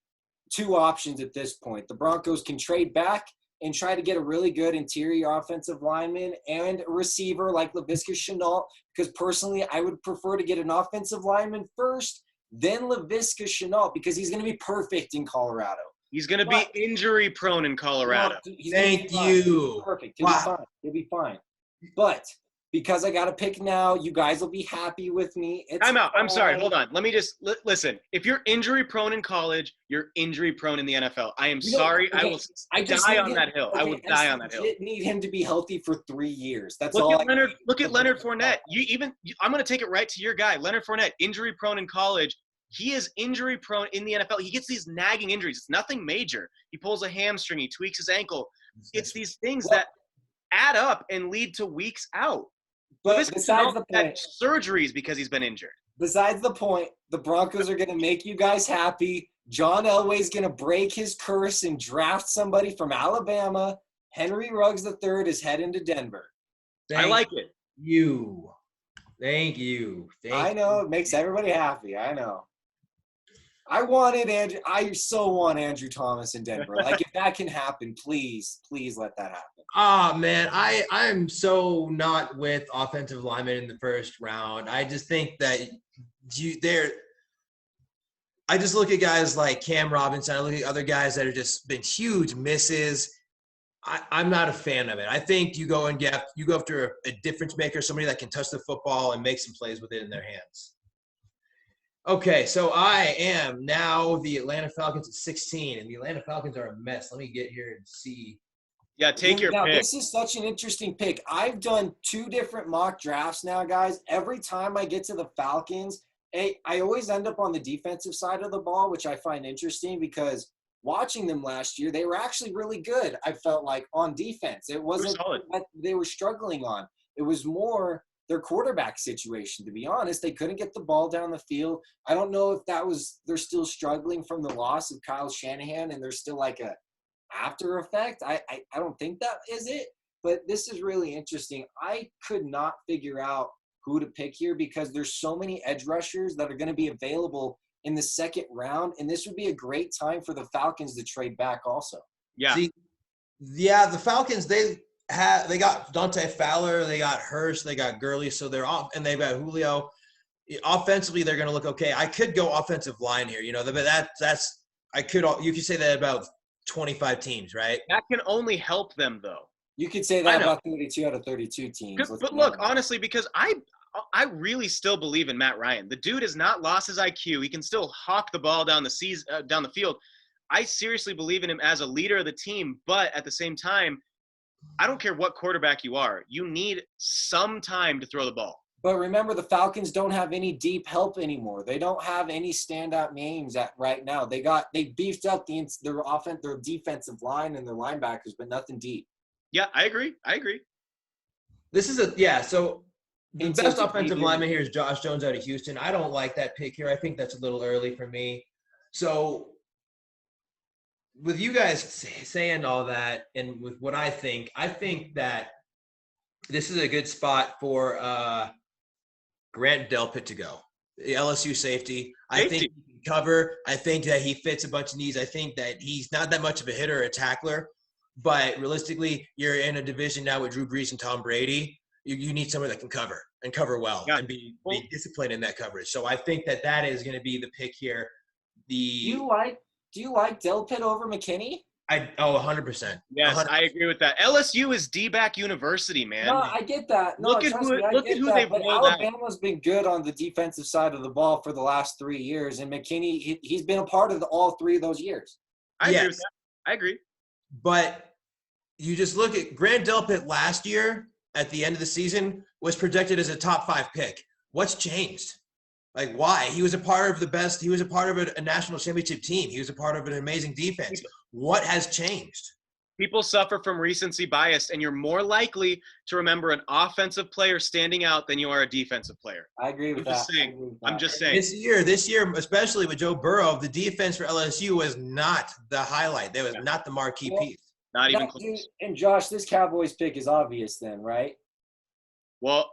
two options at this point. The Broncos can trade back and try to get a really good interior offensive lineman and a receiver like Laviska Shenault, because personally I would prefer to get an offensive lineman first, then Laviska Shenault, because he's going to be perfect in Colorado. He's going to be injury prone in Colorado. Thank you. Perfect. He'll be fine. But because I got a pick now, you guys will be happy with me. I'm out. I'm sorry. Hold on. Let me just listen. If you're injury prone in college, you're injury prone in the NFL. I am sorry. Okay, I will die on that hill. Okay, I will die on that hill. I need him to be healthy for 3 years. That's look all. Look at Leonard Fournette. I'm going to take it right to your guy, Leonard Fournette. Injury prone in college. He is injury prone in the NFL. He gets these nagging injuries. It's nothing major. He pulls a hamstring. He tweaks his ankle. It's these things that add up and lead to weeks out. But besides the point, surgeries because he's been injured. Besides the point, the Broncos are going to make you guys happy. John Elway's going to break his curse and draft somebody from Alabama. Henry Ruggs III is heading to Denver. I like it. Thank you. I know. It makes everybody happy. I know. I so want Andrew Thomas in Denver. Like, if that can happen, please let that happen. Man, I'm so not with offensive linemen in the first round. I just think that I just look at guys like Cam Robinson. I look at other guys that have just been huge misses. I'm not a fan of it. I think you go after a difference maker, somebody that can touch the football and make some plays with it in their hands. Okay, so I am now the Atlanta Falcons at 16, and the Atlanta Falcons are a mess. Let me get here and see. Yeah, take your pick. This is such an interesting pick. I've done 2 different mock drafts now, guys. Every time I get to the Falcons, I always end up on the defensive side of the ball, which I find interesting because watching them last year, they were actually really good, I felt like, on defense. It wasn't what they were struggling on. It was more their quarterback situation, to be honest. They couldn't get the ball down the field. I don't know if they're still struggling from the loss of Kyle Shanahan and there's still like a after effect. I don't think that is it, but this is really interesting. I could not figure out who to pick here because there's so many edge rushers that are going to be available in the second round, and this would be a great time for the Falcons to trade back also. Yeah. See, yeah, the Falcons, they got Dante Fowler, they got Hurst, they got Gurley, so they're off, and they've got Julio. Offensively, they're going to look okay. I could go offensive line here, but you could say that about 25 teams, right? That can only help them, though. You could say that about 32 out of 32 teams. But look, honestly, because I really still believe in Matt Ryan. The dude has not lost his IQ. He can still hawk the ball down the field. I seriously believe in him as a leader of the team, but at the same time, I don't care what quarterback you are. You need some time to throw the ball. But remember, the Falcons don't have any deep help anymore. They don't have any standout names right now. They beefed up their defensive line and their linebackers, but nothing deep. Yeah, I agree. This is so the best offensive lineman here is Josh Jones out of Houston. I don't like that pick here. I think that's a little early for me. So with you guys saying all that and with what I think that this is a good spot for Grant Delpit to go. The LSU safety. I think he can cover. I think that he fits a bunch of needs. I think that he's not that much of a hitter or a tackler. But realistically, you're in a division now with Drew Brees and Tom Brady. You need someone that can cover and cover well and be disciplined in that coverage. So I think that is going to be the pick here. Do you like Delpit over McKinney? 100%. Yes, 100%. I agree with that. LSU is D-back university, man. No, I get that. No, look at who they've but Alabama's been good on the defensive side of the ball for the last 3 years, and McKinney, he's been a part of all 3 of those years. I agree with that. I agree. But you just look at Grant Delpit last year at the end of the season was projected as a top 5 pick. What's changed? Like, why? He was a part of the best. He was a part of a national championship team. He was a part of an amazing defense. What has changed? People suffer from recency bias, and you're more likely to remember an offensive player standing out than you are a defensive player. I agree with that. I'm just saying. This year, especially with Joe Burrow, the defense for LSU was not the highlight. That was not the marquee piece. Not even close. And Josh, this Cowboys pick is obvious then, right? Well,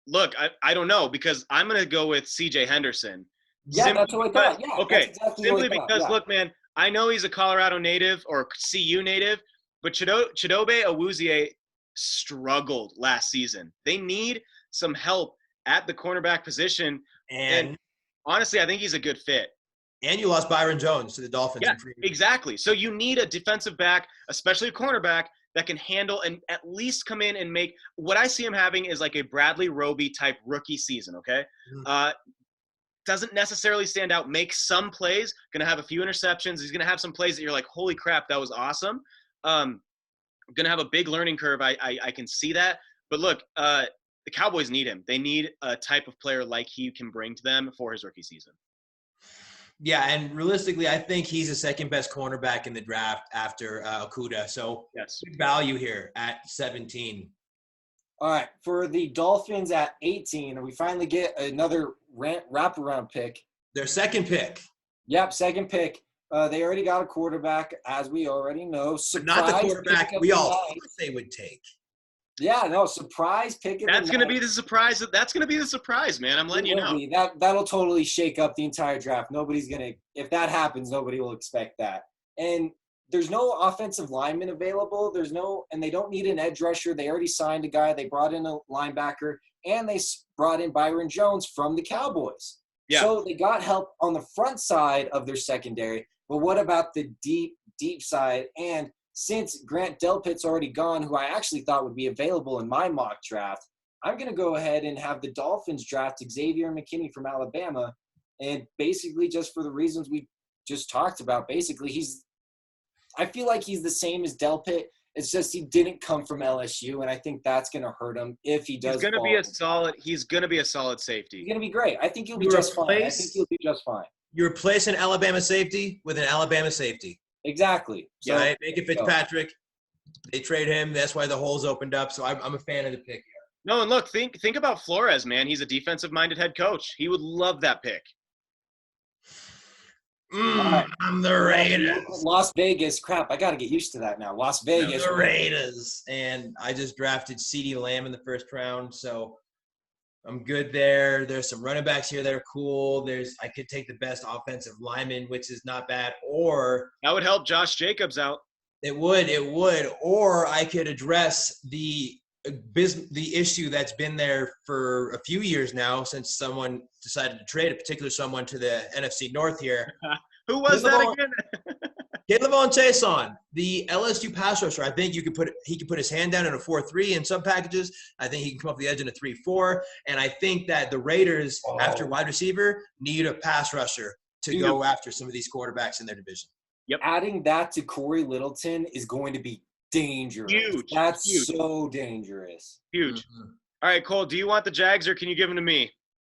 look, I don't know because I'm going to go with C.J. Henderson. Yeah, that's what I thought. Yeah, okay, exactly simply because, look, man, I know he's a Colorado native or CU native, but Chidobe Awuzie struggled last season. They need some help at the cornerback position. And honestly, I think he's a good fit. And you lost Byron Jones to the Dolphins. Yeah, exactly. So you need a defensive back, especially a cornerback, that can handle and at least come in and make – what I see him having is like a Bradley Roby type rookie season, okay? Mm-hmm. Doesn't necessarily stand out, makes some plays, going to have a few interceptions. He's going to have some plays that you're like, holy crap, that was awesome. Going to have a big learning curve. I can see that. But look, the Cowboys need him. They need a type of player like he can bring to them for his rookie season. Yeah, and realistically, I think he's the second best cornerback in the draft after Okudah. So yes, good value here at 17. All right, for the Dolphins at 18, we finally get another wraparound pick. Their second pick. Yep, second pick. They already got a quarterback, as we already know. But not the quarterback we all thought they would take. Yeah, no, surprise pick. That's going to be the surprise. That's going to be the surprise, man. I'm letting you know. That'll totally shake up the entire draft. Nobody's going to – if that happens, nobody will expect that. And there's no offensive lineman available. And they don't need an edge rusher. They already signed a guy. They brought in a linebacker, and they brought in Byron Jones from the Cowboys. Yeah. So they got help on the front side of their secondary. But what about the deep side? And since Grant Delpit's already gone, who I actually thought would be available in my mock draft, I'm going to go ahead and have the Dolphins draft Xavier McKinney from Alabama. And basically just for the reasons we just talked about, basically I feel like he's the same as Delpit. It's just he didn't come from LSU, and I think that's going to hurt him if he does. He's going to be a solid safety. He's going to be great. I think he'll be just fine. You replace an Alabama safety with an Alabama safety. Exactly. So, right? Baker Fitzpatrick, they trade him. That's why the holes opened up. So I'm a fan of the pick here. No, and look, think about Flores, man. He's a defensive-minded head coach. He would love that pick. Right. I'm the Raiders. Las Vegas. Crap, I got to get used to that now. Las Vegas. I'm the Raiders. And I just drafted CeeDee Lamb in the first round. So I'm good there. There's some running backs here that are cool. I could take the best offensive lineman, which is not bad, or That would help Josh Jacobs out. it would, or I could address the issue that's been there for a few years now since someone decided to trade a particular someone to the NFC North here. Who was that again? Caleb Chase on the LSU pass rusher. I think he could put his hand down in a 4-3 in some packages. I think he can come off the edge in a 3-4. And I think that the Raiders, after wide receiver, need a pass rusher to go after some of these quarterbacks in their division. Yep. Adding that to Corey Littleton is going to be dangerous. Huge. That's huge. so dangerous. Huge. Mm-hmm. All right, Cole, do you want the Jags or can you give them to me?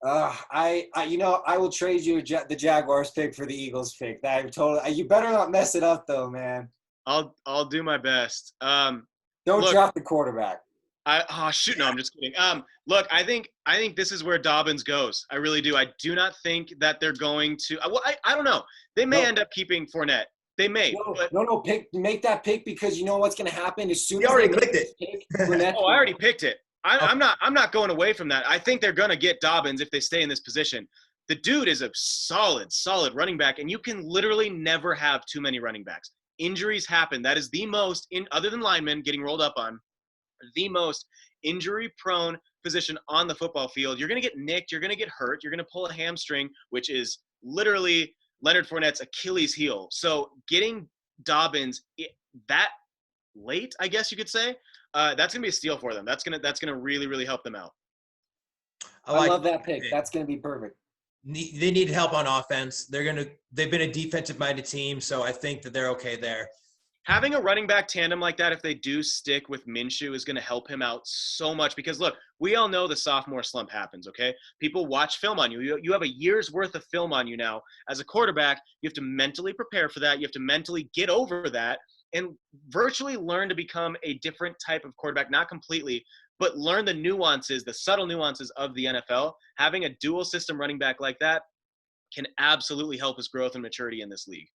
I will trade you the Jaguars pick for the Eagles pick. You better not mess it up though, man. I'll do my best. Don't drop the quarterback. No, I'm just kidding. Look, I think this is where Dobbins goes. I really do. I do not think that they're going to. I don't know. They may end up keeping Fournette. They may. Make that pick because you know what's going to happen as soon as you already clicked it. I already picked it. I'm not going away from that. I think they're going to get Dobbins if they stay in this position. The dude is a solid running back, and you can literally never have too many running backs. Injuries happen. That is the most, other than linemen getting rolled up on, the most injury-prone position on the football field. You're going to get nicked. You're going to get hurt. You're going to pull a hamstring, which is literally Leonard Fournette's Achilles heel. So getting Dobbins that late, I guess you could say, that's gonna be a steal for them. That's gonna really, really help them out. I love that pick. That's gonna be perfect. They need help on offense. They've been a defensive-minded team, so I think that they're okay there. Having a running back tandem like that, if they do stick with Minshew, is going to help him out so much because, look, we all know the sophomore slump happens, okay? People watch film on you. You have a year's worth of film on you now. As a quarterback, you have to mentally prepare for that. You have to mentally get over that and virtually learn to become a different type of quarterback, not completely, but learn the nuances, the subtle nuances of the NFL. Having a dual system running back like that can absolutely help his growth and maturity in this league.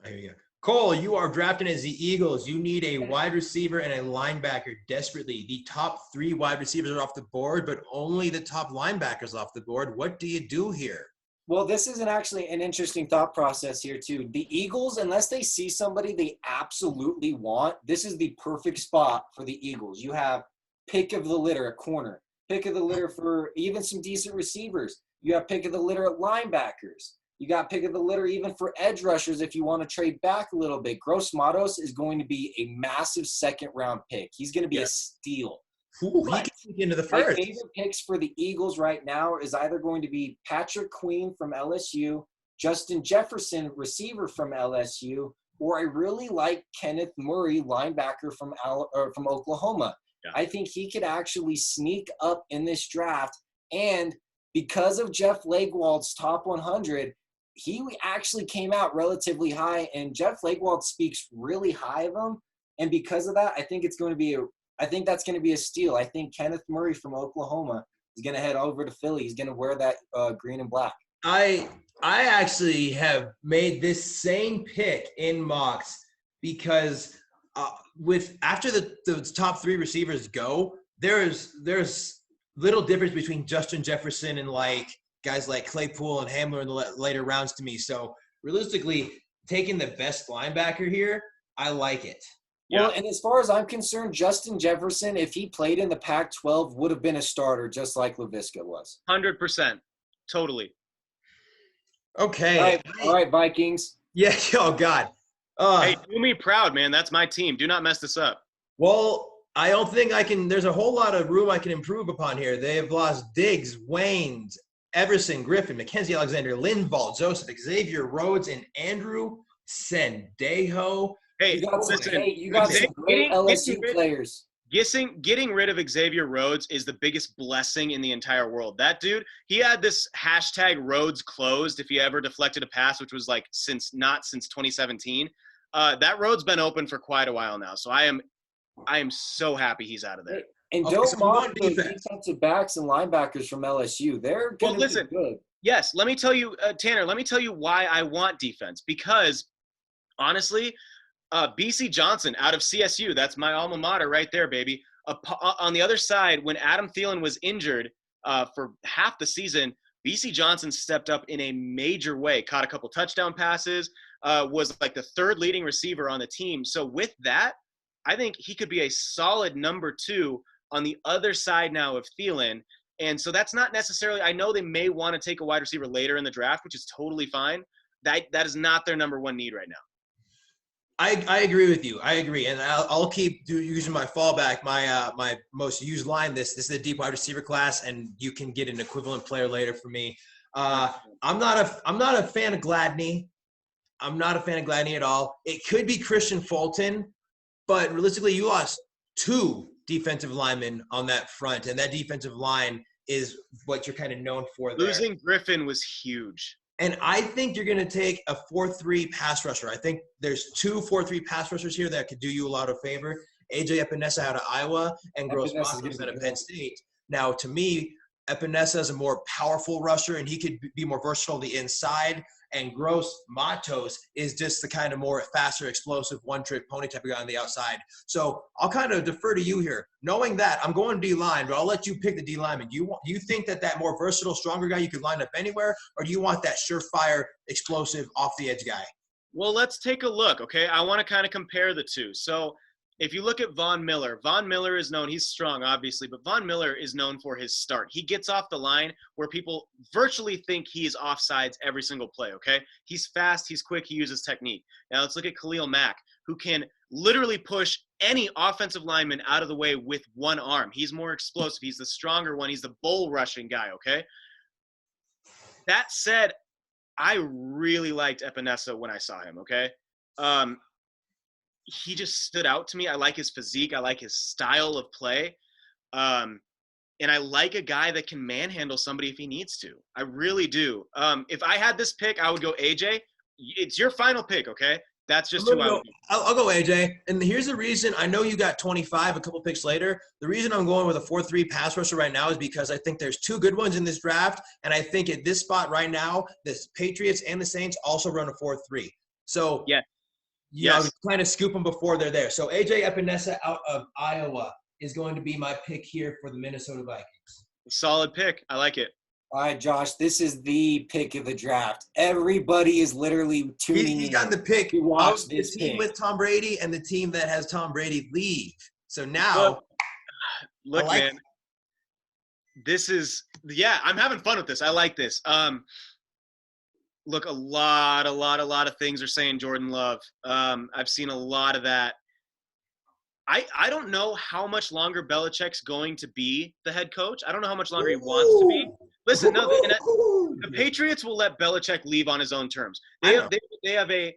There you go. Cole, you are drafting as the Eagles. You need a wide receiver and a linebacker desperately. The top 3 wide receivers are off the board, but only the top linebackers off the board. What do you do here? Well, this is actually an interesting thought process here, too. The Eagles, unless they see somebody they absolutely want, this is the perfect spot for the Eagles. You have pick of the litter at corner, pick of the litter for even some decent receivers. You have pick of the litter at linebackers. You got pick of the litter even for edge rushers if you want to trade back a little bit. Gross Matos is going to be a massive second-round pick. He's going to be a steal. Ooh, he can sneak into the first. My favorite picks for the Eagles right now is either going to be Patrick Queen from LSU, Justin Jefferson, receiver from LSU, or I really like Kenneth Murray, linebacker from Oklahoma. Yeah. I think he could actually sneak up in this draft, and because of Jeff Legwold's top 100, he actually came out relatively high, and Jeff Legwold speaks really high of him. And because of that, I think that's going to be a steal. I think Kenneth Murray from Oklahoma is going to head over to Philly. He's going to wear that green and black. I actually have made this same pick in mocks because after the top 3 receivers go, there's little difference between Justin Jefferson and guys like Claypool and Hamler in the later rounds to me. So realistically, taking the best linebacker here, I like it. Yeah. Well, and as far as I'm concerned, Justin Jefferson, if he played in the Pac-12, would have been a starter just like Laviska was. 100%. Totally. Okay. All right, Vikings. Yeah. Oh, God. Hey, do me proud, man. That's my team. Do not mess this up. Well, I don't think I can – there's a whole lot of room I can improve upon here. They have lost Diggs, Waynes, Everson, Griffin, Mackenzie Alexander, Linval, Joseph, Xavier Rhodes, and Andrew Sendejo. Hey, you got some great LSU players. Getting rid of Xavier Rhodes is the biggest blessing in the entire world. That dude, he had this hashtag Rhodes closed if he ever deflected a pass, which was since 2017. That road's been open for quite a while now. So I am so happy he's out of there. And don't mock the defensive backs and linebackers from LSU. They're going to be good. Yes, let me tell you, Tanner, let me tell you why I want defense. Because, honestly, BC Johnson out of CSU, that's my alma mater right there, baby. On the other side, when Adam Thielen was injured, for half the season, BC Johnson stepped up in a major way, caught a couple touchdown passes, was like the third leading receiver on the team. So with that, I think he could be a solid number 2 on the other side now of Thielen. And so that's not necessarily – I know they may want to take a wide receiver later in the draft, which is totally fine. That is not their number 1 need right now. I agree with you. I agree, and I'll keep using my fallback. My most used line. This is a deep wide receiver class, and you can get an equivalent player later for me. I'm not a fan of Gladney. I'm not a fan of Gladney at all. It could be Christian Fulton, but realistically, you lost 2 defensive linemen on that front, and that defensive line is what you're kind of known for there. Losing Griffin was huge. And I think you're going to take a 4-3 pass rusher. I think there's 2 4-3 pass rushers here that could do you a lot of favor. AJ Epinesa out of Iowa and Gross Matos out of Penn State. Now, to me, Epinesa is a more powerful rusher, and he could be more versatile on the inside. And Gross Matos is just the kind of more faster, explosive, one-trick pony type of guy on the outside. So I'll kind of defer to you here. Knowing that, I'm going D-line, but I'll let you pick the D-lineman. Do you think that more versatile, stronger guy you could line up anywhere, or do you want that surefire, explosive, off-the-edge guy? Well, let's take a look, okay? I want to kind of compare the two. So if you look at Von Miller is known, he's strong, obviously, but Von Miller is known for his start. He gets off the line where people virtually think he's offsides every single play, okay? He's fast, he's quick, he uses technique. Now let's look at Khalil Mack, who can literally push any offensive lineman out of the way with one arm. He's more explosive. He's the stronger one. He's the bull rushing guy, okay? That said, I really liked Epinesa when I saw him, okay? He just stood out to me. I like his physique. I like his style of play. And I like a guy that can manhandle somebody if he needs to. I really do. If I had this pick, I would go AJ. It's your final pick, okay? That's just who I would do. I'll go AJ. And here's the reason. I know you got 25 a couple picks later. The reason I'm going with a 4-3 pass rusher right now is because I think there's 2 good ones in this draft. And I think at this spot right now, the Patriots and the Saints also run a 4-3. So yeah. You know, kind of scoop them before they're there. So AJ Epinesa out of Iowa is going to be my pick here for the Minnesota Vikings. Solid pick. I like it. All right, Josh, this is the pick of the draft. Everybody is literally tuning in. He got the pick to watch of the this team pick. with Tom Brady and the team that has Tom Brady leave. So now, look, man, this is I'm having fun with this. I like this. Look, a lot of things are saying Jordan Love. I've seen a lot of that. I don't know how much longer Belichick's going to be the head coach. I don't know how much longer he wants to be. Listen, no, the Patriots will let Belichick leave on his own terms. They have they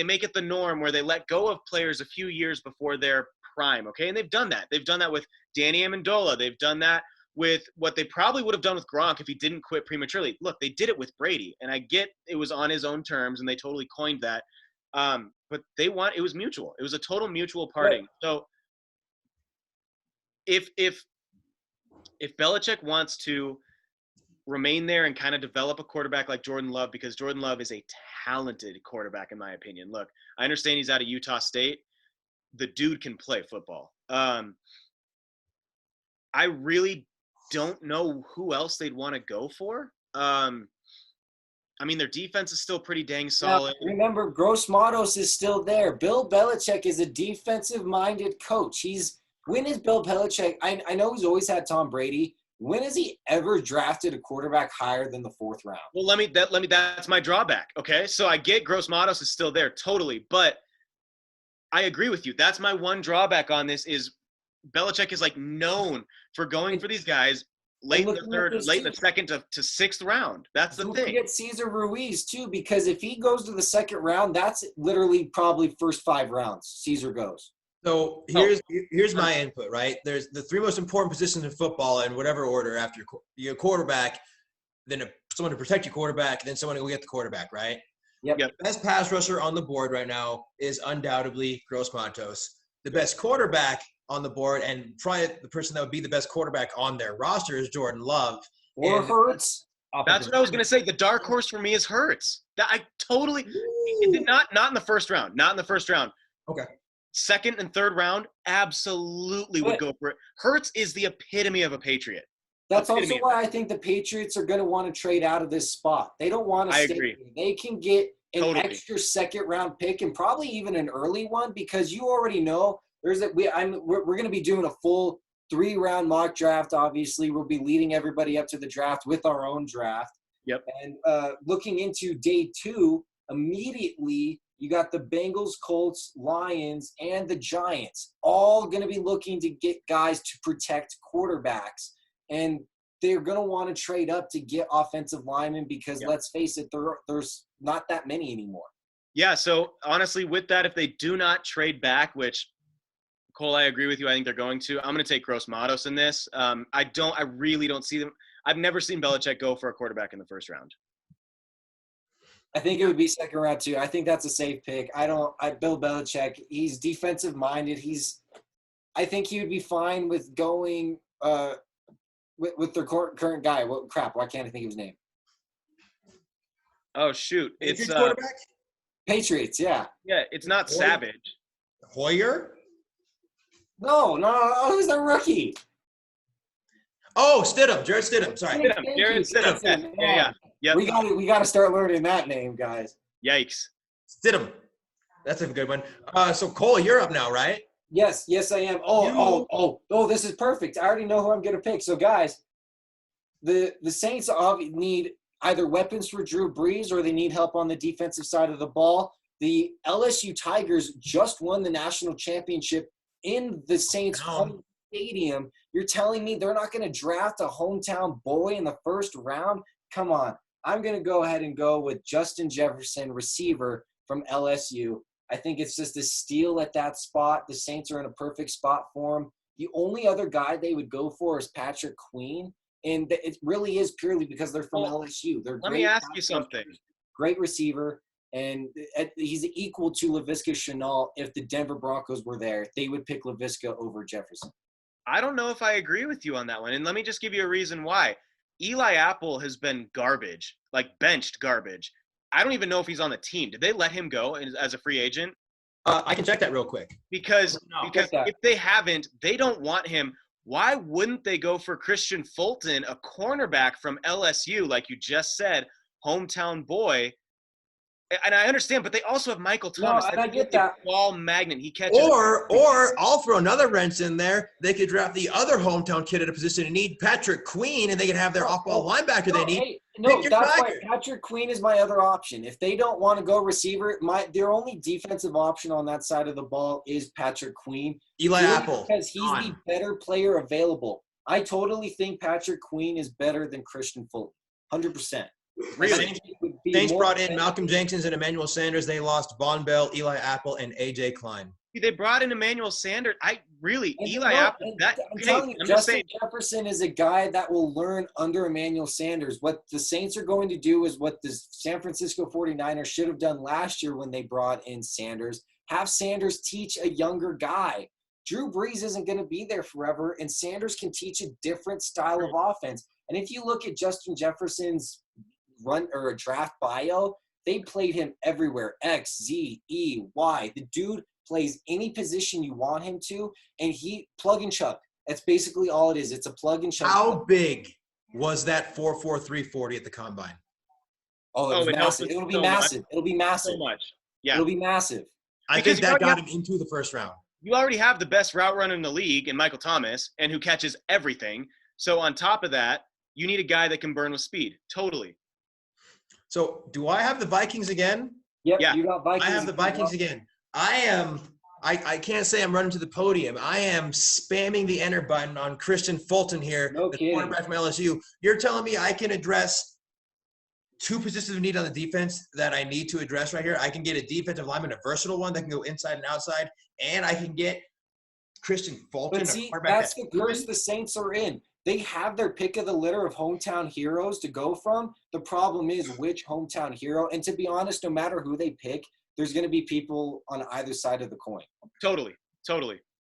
make it the norm where they let go of players a few years before their prime, okay? And they've done that. They've done that with Danny Amendola. They've done that with what they probably would have done with Gronk if he didn't quit prematurely. Look, they did it with Brady, and I get it was on his own terms, and they totally coined that. But it was mutual. It was a total mutual parting. Right. So if Belichick wants to remain there and kind of develop a quarterback like Jordan Love, because Jordan Love is a talented quarterback in my opinion. Look, I understand he's out of Utah State. The dude can play football. I really don't know who else they'd want to go for. I mean, their defense is still pretty dang solid. Now, remember, Gross Matos is still there. Bill Belichick is a defensive-minded coach. When is Bill Belichick – I know he's always had Tom Brady. When has he ever drafted a quarterback higher than the 4th round? Well, that's my drawback, okay? So I get Gross Matos is still there, totally. But I agree with you. That's my one drawback on this is Belichick is, like, known for going for these guys – late in the second to 6th round. That's the thing. Don't forget Cesar Ruiz, too, because if he goes to the 2nd round, that's literally probably first 5 rounds. Caesar goes. So here's my input, right? There's the 3 most important positions in football in whatever order after your quarterback, then someone to protect your quarterback, then someone to go get the quarterback, right? Yep. The best pass rusher on the board right now is undoubtedly Gross Matos. The best quarterback on the board, and probably the person that would be the best quarterback on their roster is Jordan Love. Or Hurts. That's what I was going to say. The dark horse for me is Hurts. Not in the first round. Not in the first round. Okay. second and third round, absolutely would go for it. Hurts is the epitome of a Patriot. That's also why I think the Patriots are going to want to trade out of this spot. They don't want to stay. Agree. They can get an extra second-round pick and probably even an early one because you already know we're going to be doing a full 3-round mock draft. Obviously, we'll be leading everybody up to the draft with our own draft. Yep. And looking into day 2, immediately you got the Bengals, Colts, Lions, and the Giants all going to be looking to get guys to protect quarterbacks. And they're going to want to trade up to get offensive linemen because, let's face it, there's not that many anymore. Yeah, so honestly, with that, if they do not trade back, which, Cole, I agree with you. I think they're going to. I'm going to take Gross Matos in this. I really don't see them. I've never seen Belichick go for a quarterback in the first round. I think it would be second round too. I think that's a safe pick. Bill Belichick, he's defensive minded. I think he would be fine with going with their current guy. Why can't I think of his name? Oh shoot. It's quarterback? Patriots, yeah. Yeah, it's not Savage. Hoyer? No, who's the rookie? Oh, Stidham, Jarrett Stidham. Sorry. Jarrett Stidham. Yeah. Yep. We got to start learning that name, guys. Yikes. Stidham. That's a good one. So Cole, you're up now, right? Yes, I am. Oh, this is perfect. I already know who I'm going to pick. So, guys, the Saints need either weapons for Drew Brees or they need help on the defensive side of the ball. The LSU Tigers just won the national championship in the Saints' home stadium. You're telling me they're not going to draft a hometown boy in the first round? Come on. I'm going to go ahead and go with Justin Jefferson, receiver from LSU. I think it's just a steal at that spot. The Saints are in a perfect spot for him. The only other guy they would go for is Patrick Queen, and it really is purely because they're from LSU. Let me ask you something. Great receiver, and he's equal to Laviska Shenault if the Denver Broncos were there. They would pick Laviska over Jefferson. I don't know if I agree with you on that one, and let me just give you a reason why. Eli Apple has been garbage, like benched garbage. I don't even know if he's on the team. Did they let him go as a free agent? I can check that real quick. Because if they haven't, they don't want him. Why wouldn't they go for Christian Fulton, a cornerback from LSU, like you just said, hometown boy? And I understand, but they also have Michael Thomas. No, and I get that. Ball magnet. He catches. Or I'll throw another wrench in there. They could draft the other hometown kid at a position and need Patrick Queen, and they could have their off-ball linebacker they need. That's why Patrick Queen is my other option. If they don't want to go receiver, their only defensive option on that side of the ball is Patrick Queen. Eli Apple. Because he's the better player available. I totally think Patrick Queen is better than Christian Fulton. 100%. Really? Saints brought in Malcolm Jenkins and Emmanuel Sanders. They lost Von Bell, Eli Apple, and A.J. Klein. They brought in Emmanuel Sanders. Eli Apple. Justin Jefferson is a guy that will learn under Emmanuel Sanders. What the Saints are going to do is what the San Francisco 49ers should have done last year when they brought in Sanders. Have Sanders teach a younger guy. Drew Brees isn't going to be there forever, and Sanders can teach a different style of offense. And if you look at Justin Jefferson's run or a draft bio, they played him everywhere. X, Z, E, Y. The dude plays any position you want him to, and he plug and chug. That's basically all it is. It's a plug and chug. How big was that 4.43 40 at the combine? Oh, it was massive. It'll be massive. It'll be massive. So much. Yeah. It'll be massive. I think that got him into the first round. You already have the best route runner in the league in Michael Thomas, and who catches everything. So on top of that, you need a guy that can burn with speed. Totally. So do I have the Vikings again? Yep, yeah, you got Vikings. I have the Vikings again. I can't say I'm running to the podium. I am spamming the enter button on Christian Fulton here, the quarterback from LSU. You're telling me I can address two positions of need on the defense that I need to address right here? I can get a defensive lineman, a versatile one that can go inside and outside, and I can get Christian Fulton. But see, that's the curse the Saints are in. They have their pick of the litter of hometown heroes to go from. The problem is which hometown hero. And to be honest, no matter who they pick, there's going to be people on either side of the coin. Totally.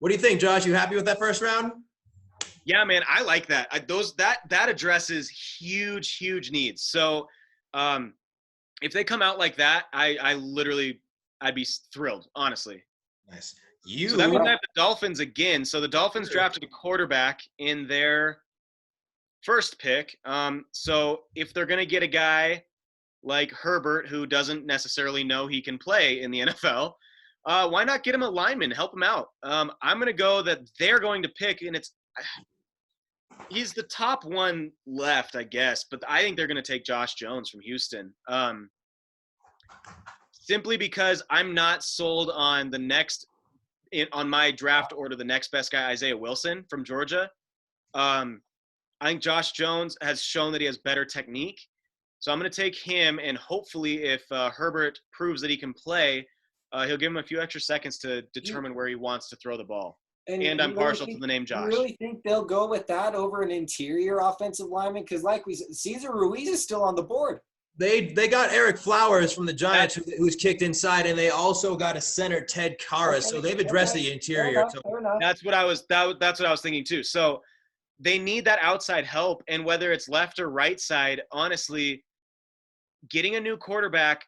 What do you think, Josh? You happy with that first round? Yeah, man, I like that. That addresses huge needs. So if they come out like that, I'd be thrilled, honestly. Nice. So that means I have the Dolphins again. So the Dolphins drafted a quarterback in their first pick. So if they're going to get a guy like Herbert, who doesn't necessarily know he can play in the NFL, why not get him a lineman, help him out? I'm going to go that they're going to pick, and he's the top one left, I guess, but I think they're going to take Josh Jones from Houston. Simply because I'm not sold on on my draft order, the next best guy, Isaiah Wilson from Georgia. I think Josh Jones has shown that he has better technique. So I'm going to take him, and hopefully if Herbert proves that he can play, he'll give him a few extra seconds to determine where he wants to throw the ball. And I'm partial to the name Josh. You really think they'll go with that over an interior offensive lineman? Because like we said, Cesar Ruiz is still on the board. They got Eric Flowers from the Giants, who's kicked inside, and they also got a center, Ted Karras. So they've addressed the interior. Fair enough. That's what I was thinking too. So they need that outside help, and whether it's left or right side, honestly, getting a new quarterback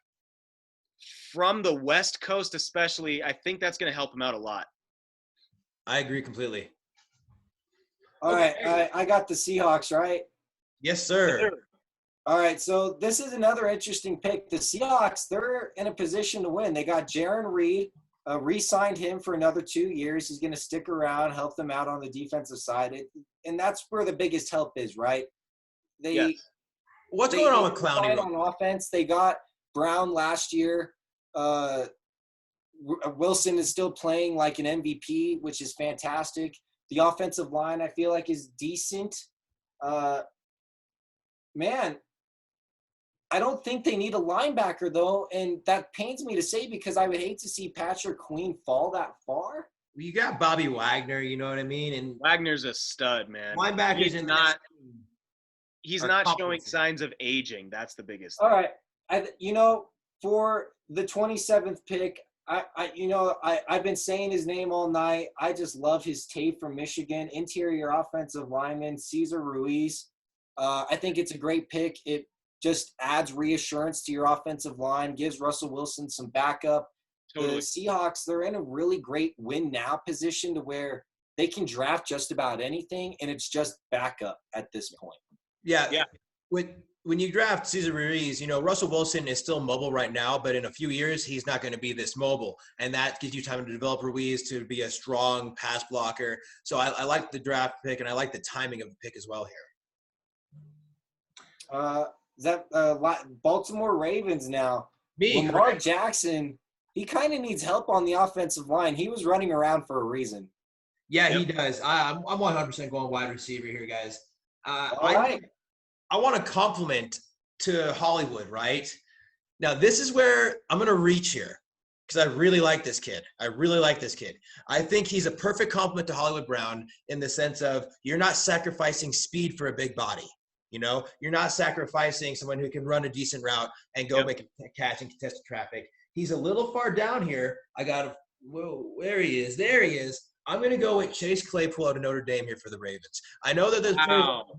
from the West Coast especially, I think that's going to help him out a lot. I agree completely. All right, I got the Seahawks, right? Yes, sir. Yes, sir. All right, so this is another interesting pick. The Seahawks, they're in a position to win. They got Jaron Reed, re-signed him for another 2 years. He's going to stick around, help them out on the defensive side. And that's where the biggest help is, right? What's going on with Clowney? On offense, they got Brown last year. Wilson is still playing like an MVP, which is fantastic. The offensive line, I feel like, is decent. Man, I don't think they need a linebacker, though, and that pains me to say because I would hate to see Patrick Queen fall that far. You got Bobby Wagner, you know what I mean? And Wagner's a stud, man. Linebackers He's not showing signs of aging. That's the biggest thing. All right. For the 27th pick, I've been saying his name all night. I just love his tape from Michigan. Interior offensive lineman, Cesar Ruiz. I think it's a great pick. It just adds reassurance to your offensive line, gives Russell Wilson some backup. Totally. The Seahawks, they're in a really great win now position to where they can draft just about anything, and it's just backup at this point. Yeah. When you draft Cesar Ruiz, Russell Wilson is still mobile right now, but in a few years, he's not going to be this mobile. And that gives you time to develop Ruiz to be a strong pass blocker. So I like the draft pick, and I like the timing of the pick as well here. Baltimore Ravens now. Lamar Jackson, he kind of needs help on the offensive line. He was running around for a reason. Yeah, He does. I'm 100% going wide receiver here, guys. All right. I want to compliment to Hollywood, right? Now, this is where I'm going to reach here because I really like this kid. I think he's a perfect compliment to Hollywood Brown in the sense of you're not sacrificing speed for a big body. You're not sacrificing someone who can run a decent route and go make a catch and contest traffic. He's a little far down here. There he is. I'm going to go with Chase Claypool out of Notre Dame here for the Ravens. I know that there's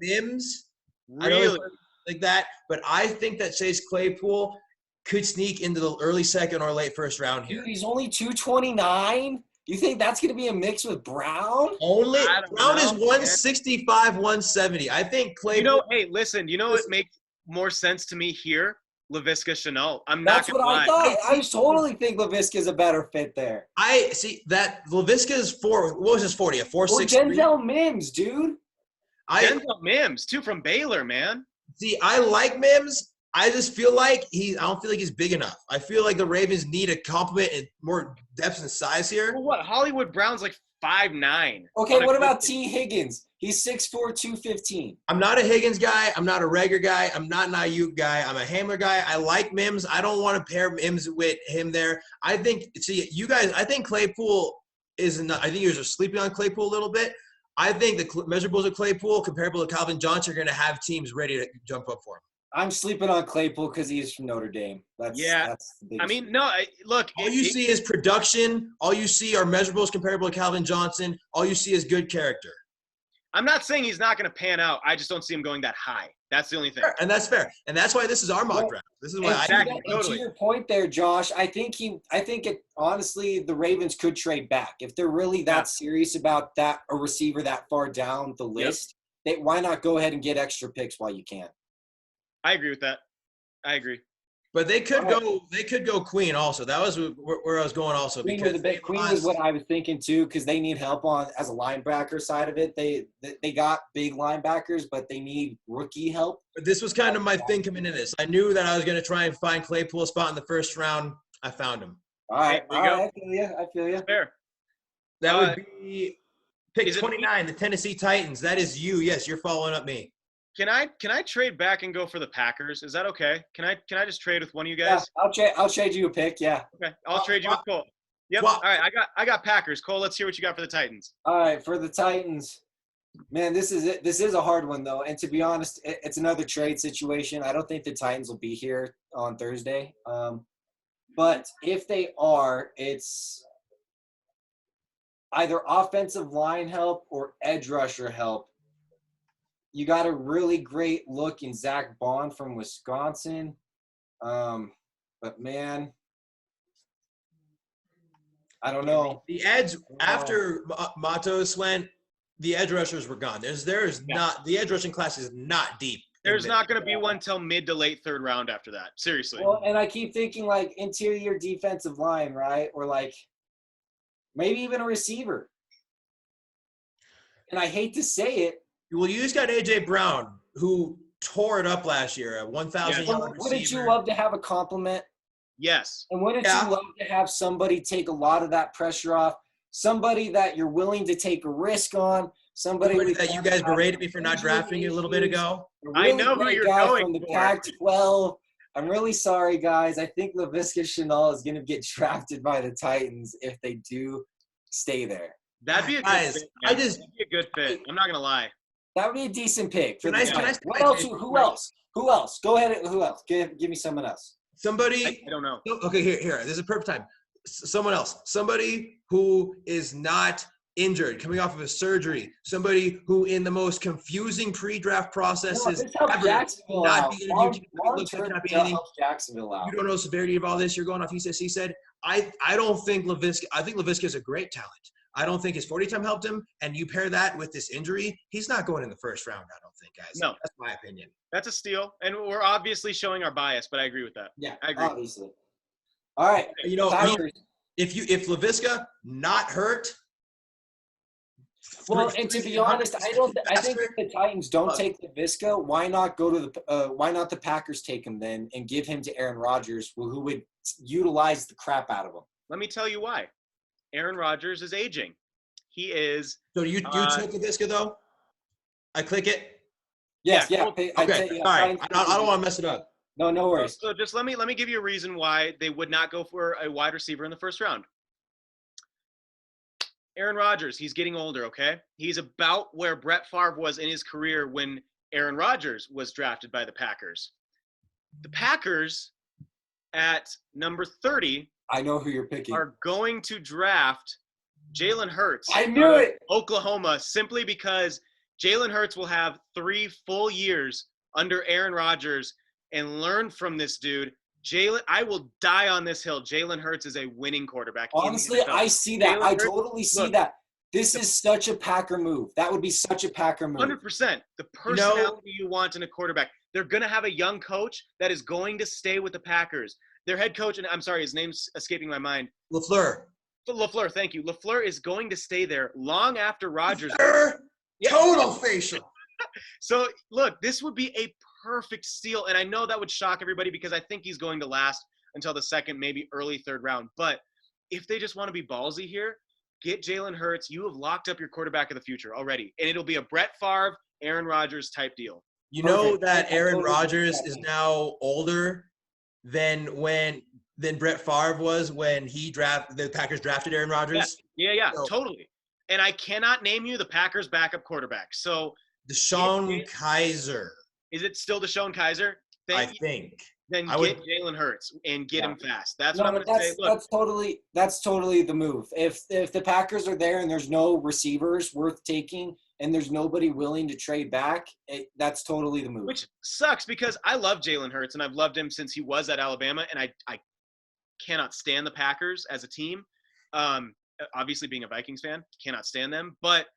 Mims. Really? Like that, but I think that Chase Claypool could sneak into the early second or late first round here. Dude, he's only 229. You think that's going to be a mix with Brown? Brown is 165, 170. I think Claypool. Hey, listen. What makes more sense to me here? Laviska Shenault. That's what I thought. I totally think Laviska is a better fit there. I see that Laviska is what was his 40? A 4.63? Or Denzel Mims, dude. Denzel Mims, too, from Baylor, man. See, I like Mims. I just feel like I don't feel like he's big enough. I feel like the Ravens need a complement and more depth and size here. Well, what? Hollywood Brown's like 5'9". Okay, what about T. Higgins? He's 6'4", 215. I'm not a Higgins guy. I'm not a Rager guy. I'm not an Ayuk guy. I'm a Hamler guy. I like Mims. I don't want to pair Mims with him there. I think Claypool is not – I think you guys are sleeping on Claypool a little bit. I think the measurables of Claypool comparable to Calvin Johnson are going to have teams ready to jump up for him. I'm sleeping on Claypool because he's from Notre Dame. That's the biggest look. All you see is production. All you see are measurables comparable to Calvin Johnson. All you see is good character. I'm not saying he's not going to pan out. I just don't see him going that high. That's the only thing. And that's fair. And that's why this is our mock draft. This is why To your point there, Josh, I think honestly, the Ravens could trade back. If they're really that serious about a receiver that far down the list, why not go ahead and get extra picks while you can? I agree with that. I agree. But they could go. They could go Queen also. That was where I was going also. Queen was what I was thinking too, because they need help as a linebacker side of it. They got big linebackers, but they need rookie help. But this was kind of my thing coming into this. I knew that I was going to try and find Claypool a spot in the first round. I found him. All right, I feel you. Fair. That would be pick 29, the Tennessee Titans. That is you. Yes, you're following up me. Can I trade back and go for the Packers? Is that okay? Can I just trade with one of you guys? Yeah, I'll trade you a pick. Yeah. Okay, I'll trade you with Cole. Yep. All right, I got Packers. Cole, let's hear what you got for the Titans. All right, for the Titans, man, this is a hard one though, and to be honest, it's another trade situation. I don't think the Titans will be here on Thursday, but if they are, it's either offensive line help or edge rusher help. You got a really great look in Zach Bond from Wisconsin. But, man, I don't know. The edge, after Matos went, the edge rushers were gone. Not – the edge rushing class is not deep. There's not going to be one till mid to late third round after that. Seriously. Well, and I keep thinking, like, interior defensive line, right? Or, like, maybe even a receiver. And I hate to say it. Well, you just got A.J. Brown, who tore it up last year at 1,000-yard receiver. Wouldn't you love to have a compliment? Yes. And wouldn't you love to have somebody take a lot of that pressure off? Somebody that you're willing to take a risk on? Somebody that you guys berated me for not drafting you a little bit ago? I know who you're going from the for. Pac-12. I'm really sorry, guys. I think Laviska Shenault is going to get drafted by the Titans if they do stay there. That'd be a good fit. That'd be a good fit. I'm not going to lie. That would be a decent pick. Who else? Who else? Go ahead. Who else? Give me someone else. Somebody. I don't know. Okay, here. This is a perfect time. Someone else. Somebody who is not injured, coming off of a surgery. Somebody who, in the most confusing pre-draft processes ever, not being Jacksonville out. You don't know the severity of all this. You're going off he said. I don't think Laviska. I think Laviska is a great talent. I don't think his 40 time helped him. And you pair that with this injury, he's not going in the first round, I don't think, guys. No. That's my opinion. That's a steal. And we're obviously showing our bias, but I agree with that. Yeah, I agree. Obviously. All right. You know, if Laviska not hurt. Well, and to be honest, I think if the Titans don't take Laviska, why not go to why not the Packers take him then and give him to Aaron Rodgers, who would utilize the crap out of him? Let me tell you why. Aaron Rodgers is aging. He is. So you took Laviska though? I click it. Yes. Yeah. Okay. All right. I don't want to mess it up. No worries. So just let me give you a reason why they would not go for a wide receiver in the first round. Aaron Rodgers, he's getting older, okay? He's about where Brett Favre was in his career when Aaron Rodgers was drafted by the Packers. The Packers, at number 30, I know who you're picking, are going to draft Jalen Hurts. I knew it. Oklahoma, simply because Jalen Hurts will have 3 full years under Aaron Rodgers and learn from this dude. I will die on this hill. Jalen Hurts is a winning quarterback. Honestly, I see that. I totally see that. This is such a Packer move. That would be such a Packer move. 100%. The personality you want in a quarterback. They're going to have a young coach that is going to stay with the Packers. Their head coach, and I'm sorry, his name's escaping my mind. LaFleur, thank you. LaFleur is going to stay there long after Rodgers. Total facial. So, look, this would be a perfect steal, and I know that would shock everybody because I think he's going to last until the second, maybe early third round. But if they just want to be ballsy here, get Jalen Hurts. You have locked up your quarterback of the future already, and it'll be a Brett Favre, Aaron Rodgers type deal. You know that Aaron Rodgers is now older than Brett Favre was when the Packers drafted Aaron Rodgers. Yeah, totally. And I cannot name you the Packers' backup quarterback. So DeShone Kizer. Is it still DeShone Kizer? I think. Then get Jalen Hurts and get him fast. That's what I'm going to say. Look, that's totally the move. If the Packers are there and there's no receivers worth taking, and there's nobody willing to trade back, that's totally the move. Which sucks because I love Jalen Hurts, and I've loved him since he was at Alabama, and I cannot stand the Packers as a team. Obviously, being a Vikings fan, cannot stand them. But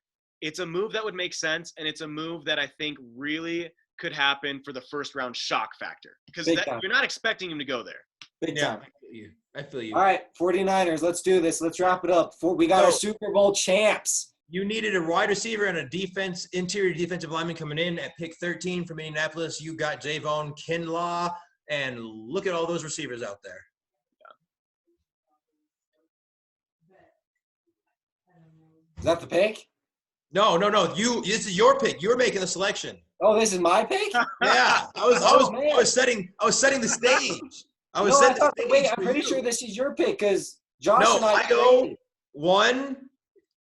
it's a move that would make sense, and it's a move that I think really could happen for the first-round shock factor. Because you're not expecting him to go there. Big time. I feel you. All right, 49ers, let's do this. Let's wrap it up. We got our Super Bowl champs. You needed a wide receiver and a interior defensive lineman coming in at pick 13 from Indianapolis. You got Javon Kinlaw, and look at all those receivers out there. Is that the pick? No. This is your pick. You're making the selection. Oh, this is my pick? Yeah. I was setting the stage. I'm pretty sure this is your pick because Josh and I go 1,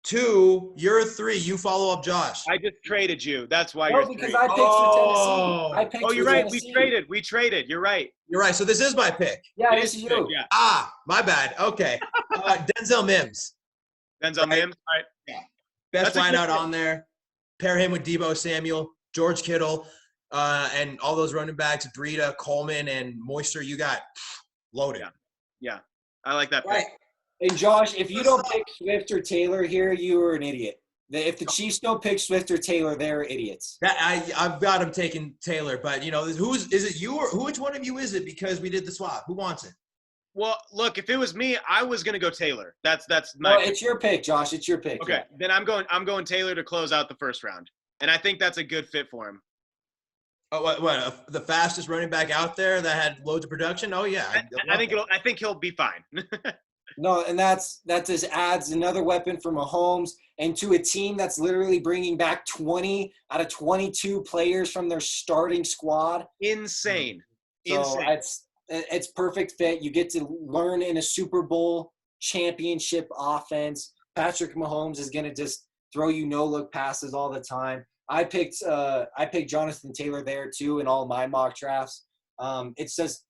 2, you're 3. You follow up Josh. I just traded you. That's why you're 3. Because I picked for Tennessee. You're right. We traded. You're right. You're right. So this is my pick. Yeah, this is you. Yeah. My bad. Okay. Denzel Mims. Mims. All right. Yeah. Best line out on there. Pair him with Deebo Samuel, George Kittle, and all those running backs, Breida, Coleman, and Moister. You got loaded. Yeah. I like that pick. Right. And Josh, if you don't pick Swift or Taylor here, you are an idiot. If the Chiefs don't pick Swift or Taylor, they're idiots. I've got him taking Taylor, but is it you or which one of you is it? Because we did the swap. Who wants it? Well, look, if it was me, I was gonna go Taylor. That's my. No, it's your pick, Josh. It's your pick. Okay, then I'm going Taylor to close out the first round, and I think that's a good fit for him. Oh, what? The fastest running back out there that had loads of production? Oh yeah, I think he'll be fine. No, and that just adds another weapon for Mahomes and to a team that's literally bringing back 20 out of 22 players from their starting squad. Insane. So it's perfect fit. You get to learn in a Super Bowl championship offense. Patrick Mahomes is going to just throw you no-look passes all the time. I picked Jonathan Taylor there too in all my mock drafts. It says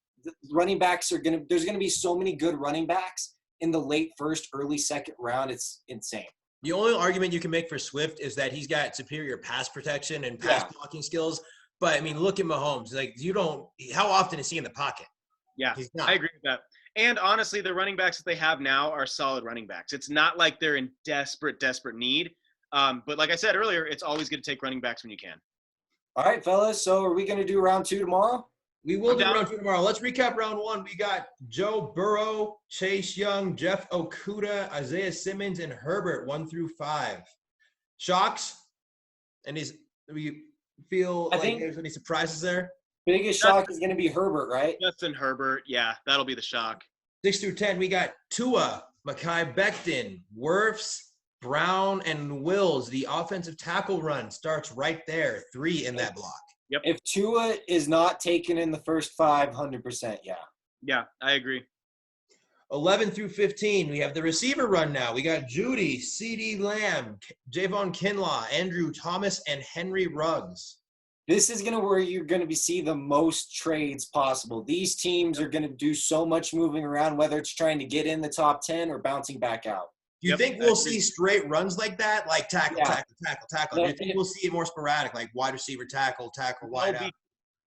running backs there's going to be so many good running backs in the late first, early second round. It's insane. The only argument you can make for Swift is that he's got superior pass protection and pass blocking skills. But I mean, look at Mahomes. How often is he in the pocket? Yeah, I agree with that. And honestly, the running backs that they have now are solid running backs. It's not like they're in desperate need. But like I said earlier, it's always good to take running backs when you can. All right, fellas. So are we going to do round 2 tomorrow? We will do round 2 tomorrow. Let's recap round 1. We got Joe Burrow, Chase Young, Jeff Okudah, Isaiah Simmons, and Herbert 1 through 5. Shocks? And we feel like there's any surprises there? Biggest shock is going to be Herbert, right? Justin Herbert. Yeah, that'll be the shock. 6 through 10, we got Tua, Mekhi Becton, Wirfs, Brown, and Wills. The offensive tackle run starts right there. 3 in that block. Yep. If Tua is not taken in the first 5, 100%, yeah. Yeah, I agree. 11 through 15, we have the receiver run now. We got Judy, CeeDee Lamb, Javon Kinlaw, Andrew Thomas, and Henry Ruggs. This is where you're going to see the most trades possible. These teams are going to do so much moving around, whether it's trying to get in the top 10 or bouncing back out. Do you think we'll see straight runs like that? Like tackle? Do you think we'll see it more sporadic, like wide receiver, tackle, wide out?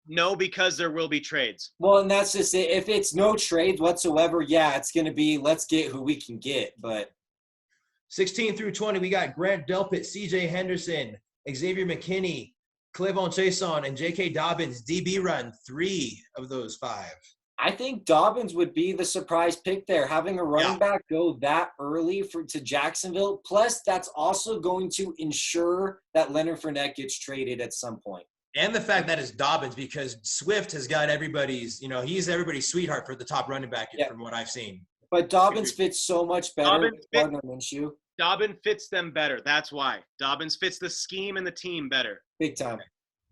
No, because there will be trades. Well, and that's just it. If it's no trades whatsoever, yeah, it's going to be let's get who we can get. But 16 through 20, we got Grant Delpit, C.J. Henderson, Xavier McKinney, Clevon Chason, and J.K. Dobbins. DB run, 3 of those 5. I think Dobbins would be the surprise pick there, having a running back go that early to Jacksonville. Plus, that's also going to ensure that Leonard Fournette gets traded at some point. And the fact that it's Dobbins, because Swift has got he's everybody's sweetheart for the top running back from what I've seen. But Dobbins fits so much better with Gardner Minshew. Dobbins fits them better. That's why. Dobbins fits the scheme and the team better. Big time.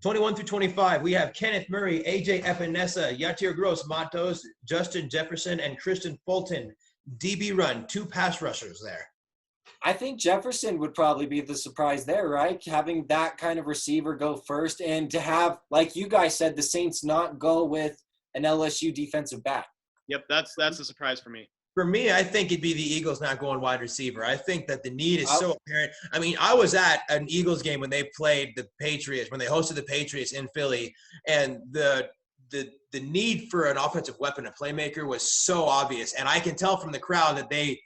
21 through 25, we have Kenneth Murray, AJ Epinesa, Yatir Gross, Matos, Justin Jefferson, and Christian Fulton. DB run, 2 pass rushers there. I think Jefferson would probably be the surprise there, right? Having that kind of receiver go first and to have, like you guys said, the Saints not go with an LSU defensive back. Yep, that's a surprise for me. For me, I think it'd be the Eagles not going wide receiver. I think that the need is so apparent. I mean, I was at an Eagles game when they played the Patriots, when they hosted the Patriots in Philly, and the need for an offensive weapon, a playmaker, was so obvious. And I can tell from the crowd that they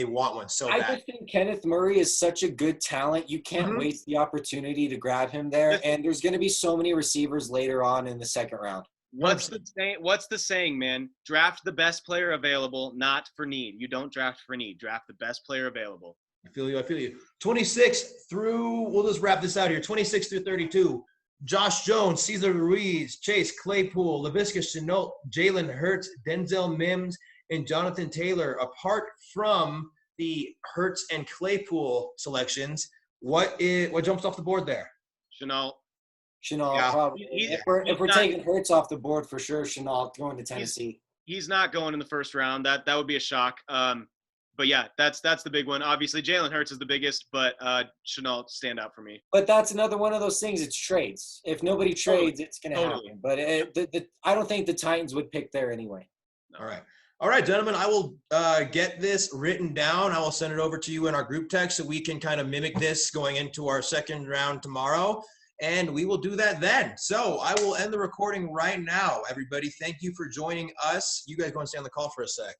want one so bad. I just think Kenneth Murray is such a good talent. You can't waste the opportunity to grab him there. And there's going to be so many receivers later on in the second round. What's the saying, man? Draft the best player available, not for need. You don't draft for need. Draft the best player available. I feel you. 26 through, we'll just wrap this out here. 26 through 32. Josh Jones, Cesar Ruiz, Chase Claypool, Laviska Shenault, Jalen Hurts, Denzel Mims, and Jonathan Taylor. Apart from the Hurts and Claypool selections, what jumps off the board there? Shenault, probably. If we're taking Hurts off the board, for sure, Shenault going to Tennessee. He's not going in the first round. That would be a shock. But yeah, that's the big one. Obviously, Jalen Hurts is the biggest, but Shenault stand out for me. But that's another one of those things. It's trades. If nobody trades, it's going to happen. But I don't think the Titans would pick there anyway. No. All right, gentlemen, I will get this written down. I will send it over to you in our group text so we can kind of mimic this going into our second round tomorrow. And we will do that then. So I will end the recording right now, everybody. Thank you for joining us. You guys want to stay on the call for a sec?